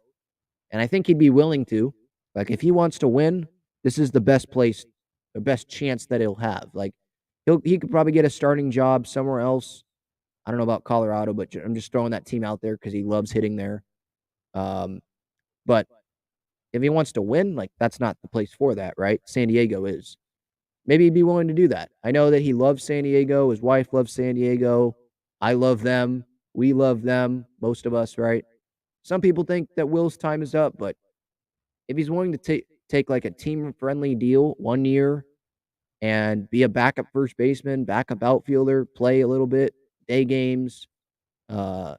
And I think he'd be willing to. Like, if he wants to win, this is the best place, the best chance that he'll have. Like, he could probably get a starting job somewhere else. I don't know about Colorado, but I'm just throwing that team out there because he loves hitting there. But if he wants to win, like, that's not the place for that, right? San Diego is. Maybe he'd be willing to do that. I know that he loves San Diego. His wife loves San Diego. I love them. We love them. Most of us, right? Some people think that Will's time is up, but if he's willing to take like a team-friendly deal 1 year and be a backup first baseman, backup outfielder, play a little bit, day games, I'd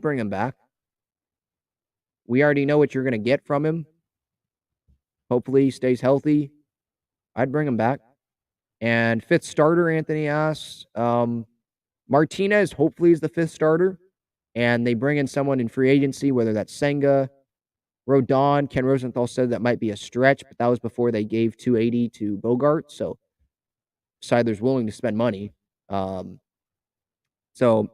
bring him back. We already know what you're going to get from him. Hopefully he stays healthy. I'd bring him back. And fifth starter, Anthony asks. Martinez hopefully is the fifth starter. And they bring in someone in free agency, whether that's Senga, Rodon. Ken Rosenthal said that might be a stretch, but that was before they gave $280 to Bogarts. So Seidler's willing to spend money. So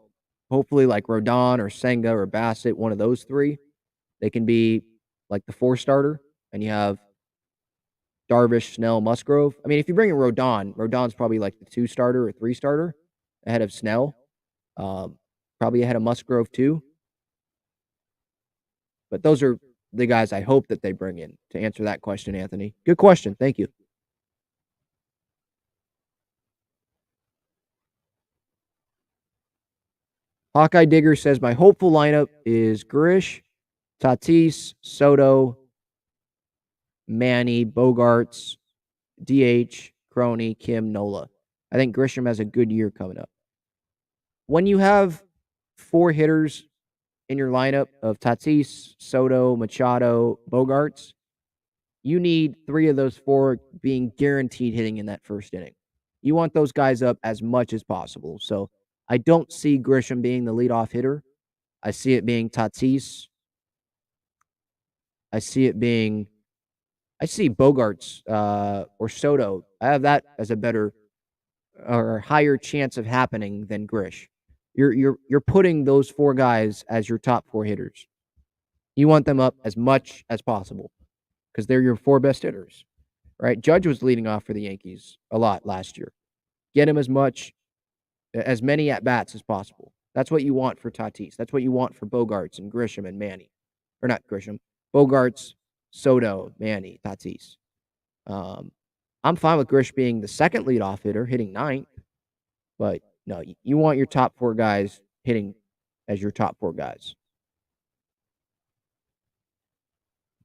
hopefully like Rodon or Senga or Bassett, one of those three. They can be like the 4-starter, and you have Darvish, Snell, Musgrove. I mean, if you bring in Rodon's probably like the 2-starter or 3-starter ahead of Snell. Probably ahead of Musgrove too. But those are the guys I hope that they bring in to answer that question, Anthony. Good question. Thank you. Hawkeye Digger says, my hopeful lineup is Grish, Tatis, Soto, Manny, Bogarts, DH, Crony, Kim, Nola. I think Grisham has a good year coming up. When you have 4 hitters in your lineup of Tatis, Soto, Machado, Bogarts, you need 3 of those 4 being guaranteed hitting in that first inning. You want those guys up as much as possible. So I don't see Grisham being the leadoff hitter. I see it being Tatis. I see Bogarts or Soto. I have that as a better or higher chance of happening than Grish. You're putting those 4 guys as your top 4 hitters. You want them up as much as possible because they're your 4 best hitters, right? Judge was leading off for the Yankees a lot last year. Get him as many at bats as possible. That's what you want for Tatis. That's what you want for Bogarts and Grisham and Manny, or not Grisham. Bogarts, Soto, Manny, Tatis. I'm fine with Grish being the second leadoff hitter, hitting 9th, but no, you want your top 4 guys hitting as your top 4 guys.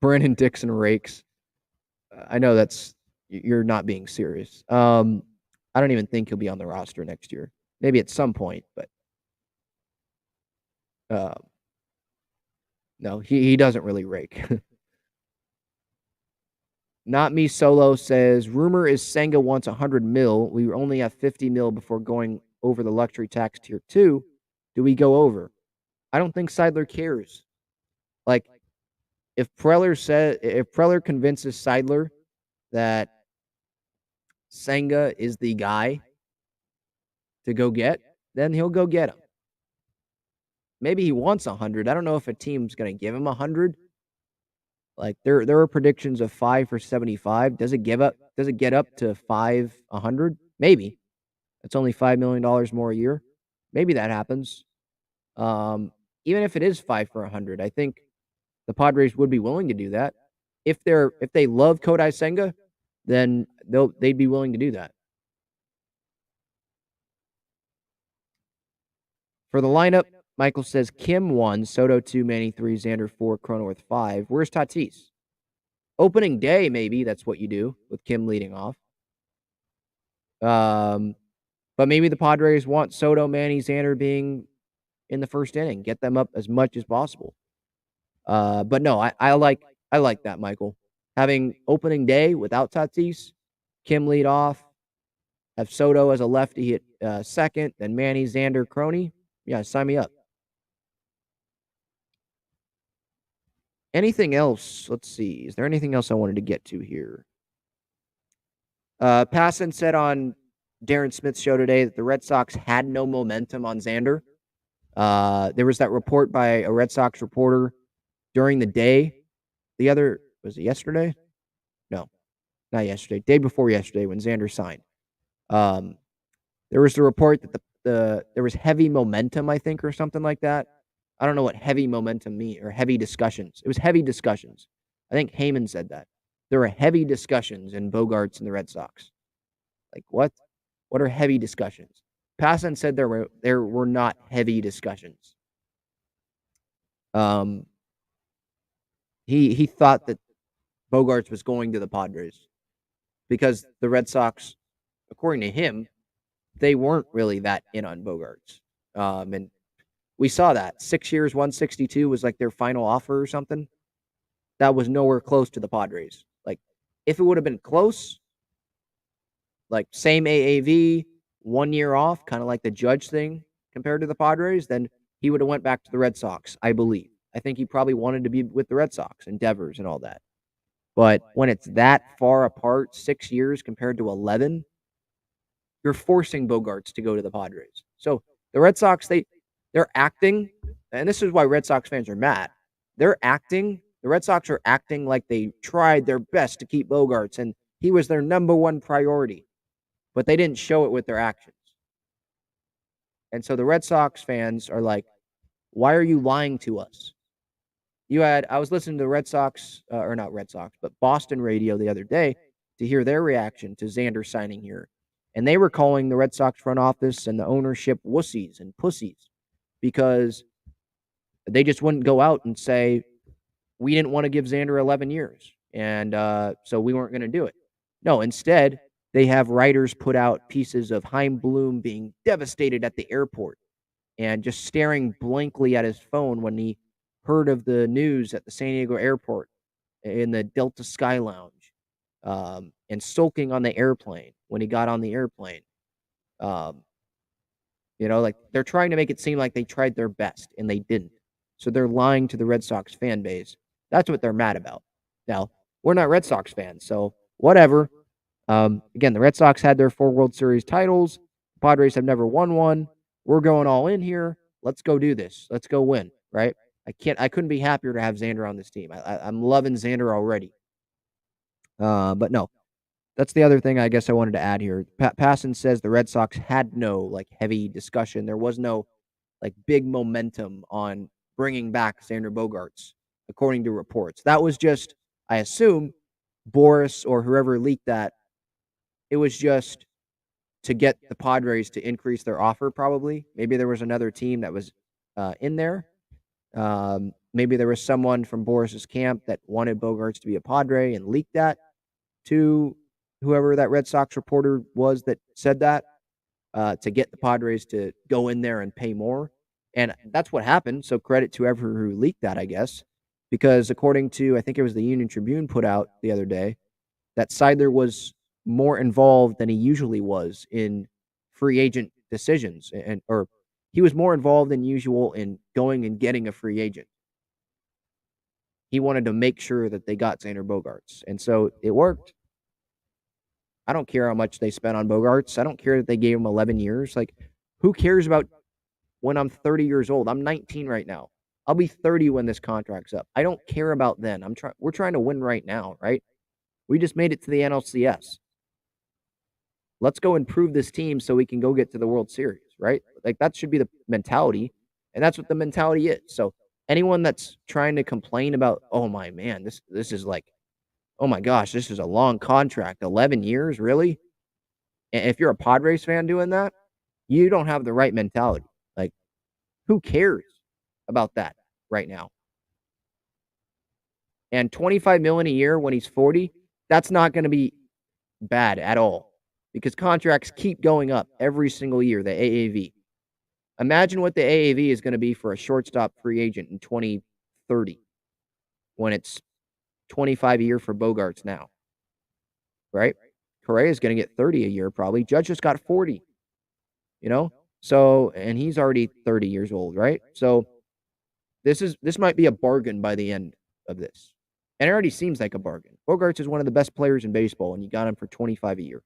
Brandon Dixon rakes. I know you're not being serious. I don't even think he'll be on the roster next year. Maybe at some point, but no, he doesn't really rake. Not Me Solo says, rumor is Senga wants 100 mil. We only have 50 mil before going over the luxury tax tier 2. Do we go over? I don't think Seidler cares. Like, if Preller convinces Seidler that Senga is the guy to go get, then he'll go get him. Maybe he wants 100. I don't know if a team's going to give him 100. Like, there are predictions of 5 for 75. Does it get up to 100? Maybe. It's only $5 million more a year. Maybe that happens. Even if it is 5 for 100, I think the Padres would be willing to do that. If they love Kodai Senga, then they'd be willing to do that. For the lineup, Michael says Kim 1, Soto 2, Manny 3, Xander 4, Cronenworth 5. Where's Tatis? Opening day, maybe that's what you do with Kim leading off. But maybe the Padres want Soto, Manny, Xander being in the first inning. Get them up as much as possible. But no, I like that, Michael. Having opening day without Tatis, Kim lead off, have Soto as a lefty hit second, then Manny, Xander, Crony. Yeah, sign me up. Anything else? Let's see. Is there anything else I wanted to get to here? Passan said on Darren Smith's show today that the Red Sox had no momentum on Xander. There was that report by a Red Sox reporter during the day. Was it yesterday? No, not yesterday. Day before yesterday when Xander signed. There was the report that there was heavy momentum, I think, or something like that. I don't know what heavy momentum means, or heavy discussions. It was heavy discussions. I think Heyman said that. There were heavy discussions in Bogarts and the Red Sox. Like, what? What are heavy discussions? Passan said there were not heavy discussions. He thought that Bogarts was going to the Padres because the Red Sox, according to him, they weren't really that in on Bogarts. And we saw that 6 years, 162 was like their final offer or something. That was nowhere close to the Padres. Like, if it would have been close, like same AAV, 1 year off, kind of like the Judge thing compared to the Padres, then he would have went back to the Red Sox, I believe. I think he probably wanted to be with the Red Sox and Devers and all that. But when it's that far apart, 6 years compared to 11, you're forcing Bogarts to go to the Padres. So the Red Sox, they're acting, and this is why Red Sox fans are mad. the Red Sox are acting like they tried their best to keep Bogarts and he was their number one priority, but they didn't show it with their actions. And so the Red Sox fans are like, why are you lying to us? I was listening to the Red Sox, or not Red Sox, but Boston radio the other day to hear their reaction to Xander signing here. And they were calling the Red Sox front office and the ownership wussies and pussies because they just wouldn't go out and say, we didn't want to give Xander 11 years. And so we weren't going to do it. No, instead, they have writers put out pieces of Chaim Bloom being devastated at the airport and just staring blankly at his phone when he heard of the news at the San Diego airport in the Delta Sky Lounge, and sulking on the airplane when he got on the airplane. Like they're trying to make it seem like they tried their best and they didn't. So they're lying to the Red Sox fan base. That's what they're mad about. Now, we're not Red Sox fans, so whatever. Again, the Red Sox had their 4 World Series titles. The Padres have never won one. We're going all in here. Let's go do this. Let's go win, right? I couldn't be happier to have Xander on this team. I'm loving Xander already. But no, that's the other thing I guess I wanted to add here. Passon says the Red Sox had no heavy discussion. There was no big momentum on bringing back Xander Bogaerts, according to reports. That was just, I assume, Boras or whoever leaked that. It was just to get the Padres to increase their offer, probably. Maybe there was another team that was in there. Maybe there was someone from Boras's camp that wanted Bogarts to be a Padre and leaked that to whoever that Red Sox reporter was that said that, to get the Padres to go in there and pay more. And that's what happened. So credit to whoever who leaked that, I guess, because according to, I think it was the Union Tribune put out the other day, that Seidler was more involved than he usually was in free agent decisions, or he was more involved than usual in going and getting a free agent. He wanted to make sure that they got Xander Bogaerts, and so it worked. I don't care how much they spent on Bogarts. I don't care that they gave him 11 years. Who cares about when I'm 30 years old? I'm 19 right now. I'll be 30 when this contract's up. I don't care about then. We're trying to win right now, right? We just made it to the NLCS. Let's go improve this team so we can go get to the World Series, right? That should be the mentality, and that's what the mentality is. So anyone that's trying to complain about, oh my man, this is oh my gosh, this is a long contract, 11 years, really? And if you're a Padres fan doing that, you don't have the right mentality. Who cares about that right now? And $25 million a year when he's 40, that's not going to be bad at all, because contracts keep going up every single year, the AAV. Imagine what the AAV is going to be for a shortstop free agent in 2030 when it's 25 a year for Bogarts now, right? Correa is going to get 30 a year probably. Judge just got 40, So, and he's already 30 years old, right? So this might be a bargain by the end of this. And it already seems like a bargain. Bogarts is one of the best players in baseball, and you got him for 25 a year.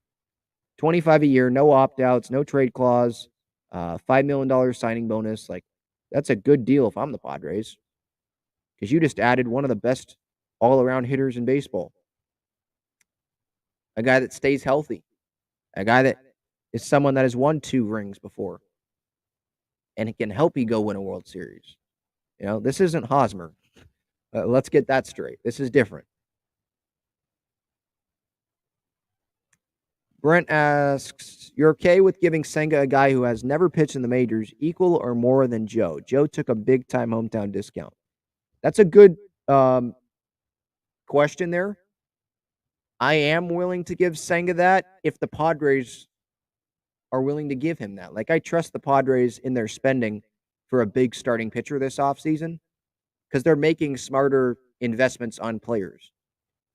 25 a year, no opt-outs, no trade clause, $5 million signing bonus. That's a good deal if I'm the Padres, because you just added one of the best all-around hitters in baseball. A guy that stays healthy. A guy that is someone that has won 2 rings before, and it can help you go win a World Series. This isn't Hosmer. Let's get that straight. This is different. Brent asks, you're okay with giving Senga, a guy who has never pitched in the majors, equal or more than Joe? Joe took a big-time hometown discount. That's a good question there. I am willing to give Senga that if the Padres are willing to give him that. I trust the Padres in their spending for a big starting pitcher this offseason, because they're making smarter investments on players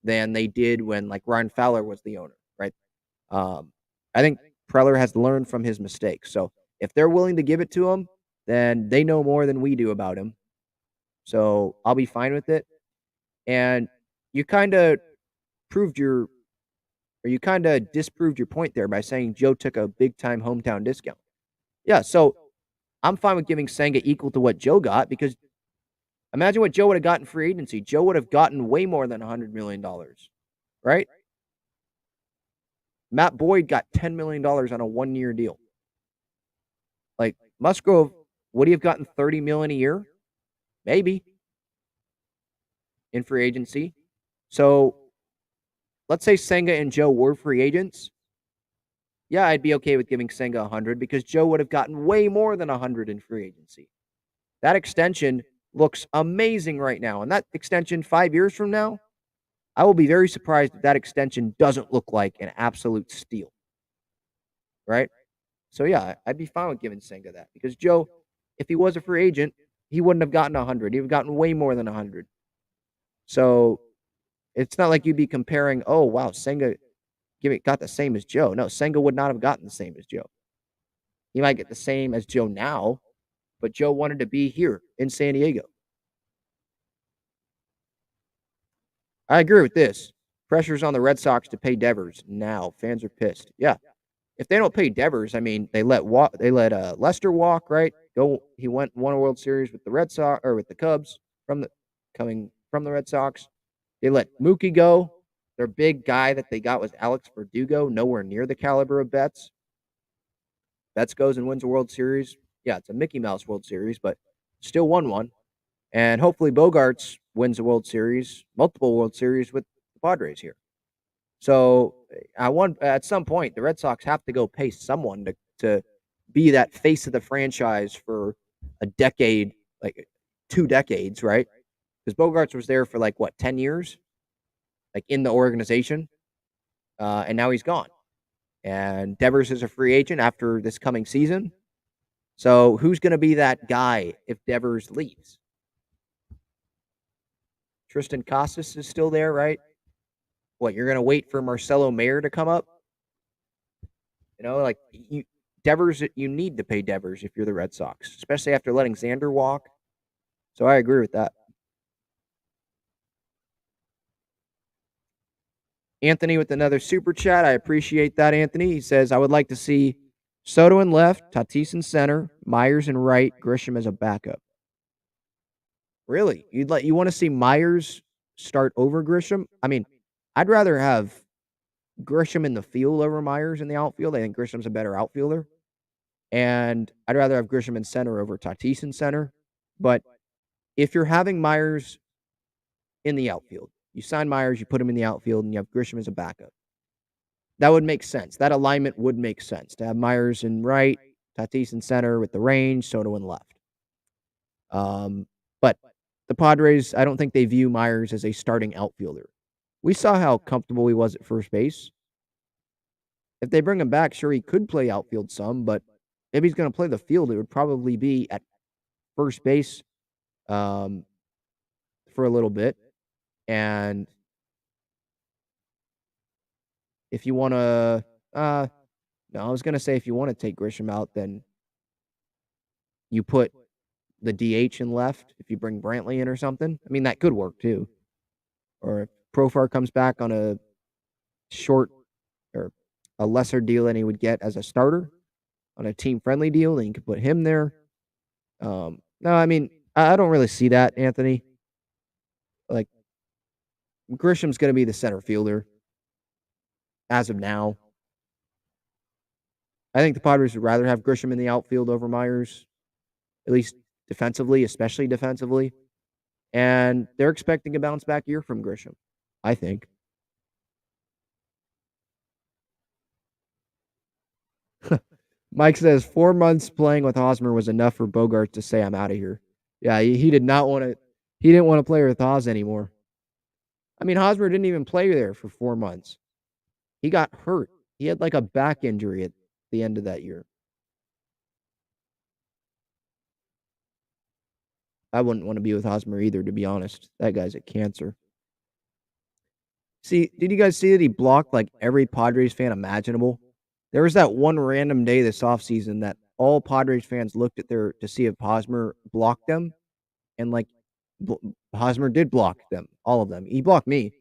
than they did when Ryan Fowler was the owner, right? I think Preller has learned from his mistakes. So if they're willing to give it to him, then they know more than we do about him. So I'll be fine with it. And you kind of disproved your point there by saying Joe took a big-time hometown discount. Yeah, so I'm fine with giving Senga equal to what Joe got, because, Imagine what Joe would have gotten free agency. Joe would have gotten way more than $100 million, right? Matt Boyd got $10 million on a 1-year deal. Like, Musgrove, would he have gotten $30 million a year? Maybe. In free agency. So, let's say Senga and Joe were free agents. Yeah, I'd be okay with giving Senga 100 because Joe would have gotten way more than 100 in free agency. That extension looks amazing right now. And that extension 5 years from now, I will be very surprised if that extension doesn't look like an absolute steal. Right? So, yeah, I'd be fine with giving Senga that because Joe, if he was a free agent, he wouldn't have gotten 100. He would have gotten way more than 100. So, it's not like you'd be comparing, oh, wow, Senga got the same as Joe. No, Senga would not have gotten the same as Joe. He might get the same as Joe now, but Joe wanted to be here in San Diego. I agree with this. Pressure's on the Red Sox to pay Devers now. Fans are pissed. Yeah. If they don't pay Devers, I mean, they let Lester walk, right? He won a World Series with the Red Sox or with the Cubs coming from the Red Sox. They let Mookie go. Their big guy that they got was Alex Verdugo, nowhere near the caliber of Betts. Betts goes and wins a World Series. Yeah, it's a Mickey Mouse World Series, but still won one. And hopefully Bogarts wins a World Series, multiple World Series with the Padres here. So at some point, the Red Sox have to go pay someone to be that face of the franchise for a decade, like 2 decades, right? Because Bogarts was there for 10 years, in the organization, and now he's gone. And Devers is a free agent after this coming season. So who's going to be that guy if Devers leaves? Tristan Casas is still there, right? What, you're going to wait for Marcelo Mayer to come up? Devers, you need to pay Devers if you're the Red Sox, especially after letting Xander walk. So I agree with that. Anthony with another super chat. I appreciate that, Anthony. He says, I would like to see Soto in left, Tatis in center, Myers in right, Grisham as a backup. Really? You want to see Myers start over Grisham? I mean, I'd rather have Grisham in the field over Myers in the outfield. I think Grisham's a better outfielder. And I'd rather have Grisham in center over Tatis in center. But if you're having Myers in the outfield, you sign Myers, you put him in the outfield, and you have Grisham as a backup. That would make sense. That alignment would make sense to have Myers in right, Tatis in center with the range, Soto in left. But the Padres, I don't think they view Myers as a starting outfielder. We saw how comfortable he was at first base. If they bring him back, sure, he could play outfield some, but if he's going to play the field, it would probably be at first base for a little bit. And if you want to, no, I was going to say if you want to take Grisham out, then you put the DH in left if you bring Brantley in or something. I mean, that could work too. Or if Profar comes back on a short or a lesser deal than he would get as a starter on a team-friendly deal, then you could put him there. No, I mean, I don't really see that, Anthony. Grisham's going to be the center fielder as of now. I think the Padres would rather have Grisham in the outfield over Myers, at least defensively, especially defensively. And they're expecting a bounce-back year from Grisham, I think. Mike says 4 months playing with Hosmer was enough for Bogarts to say, I'm out of here. Yeah, he did not want to. He didn't want to play with Hos anymore. I mean, Hosmer didn't even play there for 4 months. He got hurt. He had a back injury at the end of that year. I wouldn't want to be with Hosmer either, to be honest. That guy's a cancer. See, did you guys see that he blocked every Padres fan imaginable? There was that one random day this offseason that all Padres fans looked at to see if Hosmer blocked them. And Hosmer did block them, all of them. He blocked me.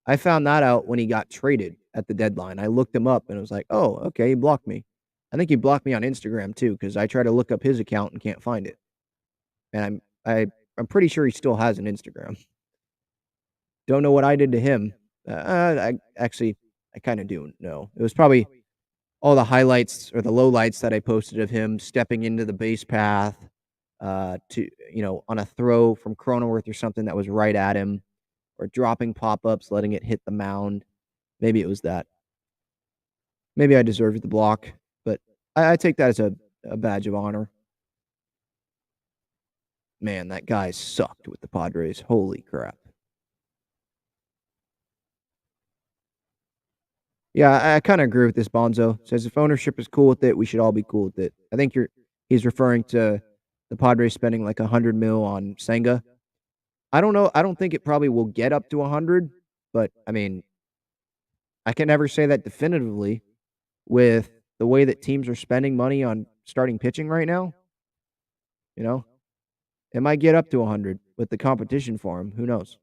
I found that out when he got traded at the deadline. I looked him up and it was like, oh, okay, he blocked me. I think he blocked me on Instagram too, because I try to look up his account and can't find it. And I I'm pretty sure he still has an Instagram. Don't know what I did to him. I kind of do know. It was probably all the highlights or the lowlights that I posted of him stepping into the base path to, on a throw from Kronenworth or something that was right at him, or dropping pop-ups, letting it hit the mound. Maybe it was that. Maybe I deserved the block, but I take that as a badge of honor. Man, that guy sucked with the Padres. Holy crap. Yeah, I kind of agree with this. Bonzo says if ownership is cool with it, we should all be cool with it. I think he's referring to the Padres spending like $100 million on Senga. I don't know. I don't think it probably will get up to 100, but I mean, I can never say that definitively with the way that teams are spending money on starting pitching right now. It might get up to 100 with the competition for him. Who knows?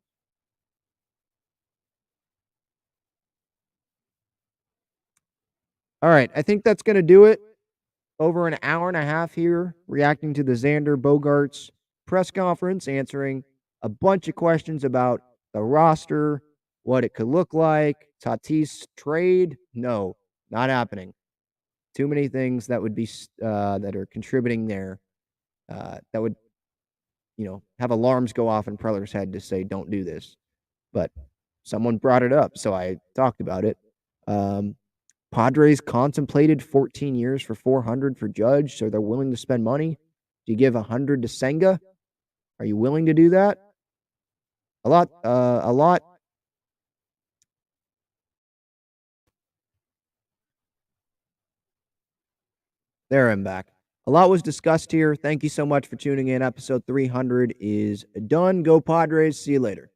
All right, I think that's going to do it. Over an hour and a half here, reacting to the Xander Bogaerts press conference, answering a bunch of questions about the roster, what it could look like, Tatis trade. No, not happening. Too many things that would be that are contributing there that would, have alarms go off in Preller's head to say don't do this. But someone brought it up, so I talked about it. Padres contemplated 14 years for $400 for Judge, so they're willing to spend money. Do you give $100 to Senga? Are you willing to do that? A lot. There, I'm back. A lot was discussed here. Thank you so much for tuning in. Episode 300 is done. Go Padres. See you later.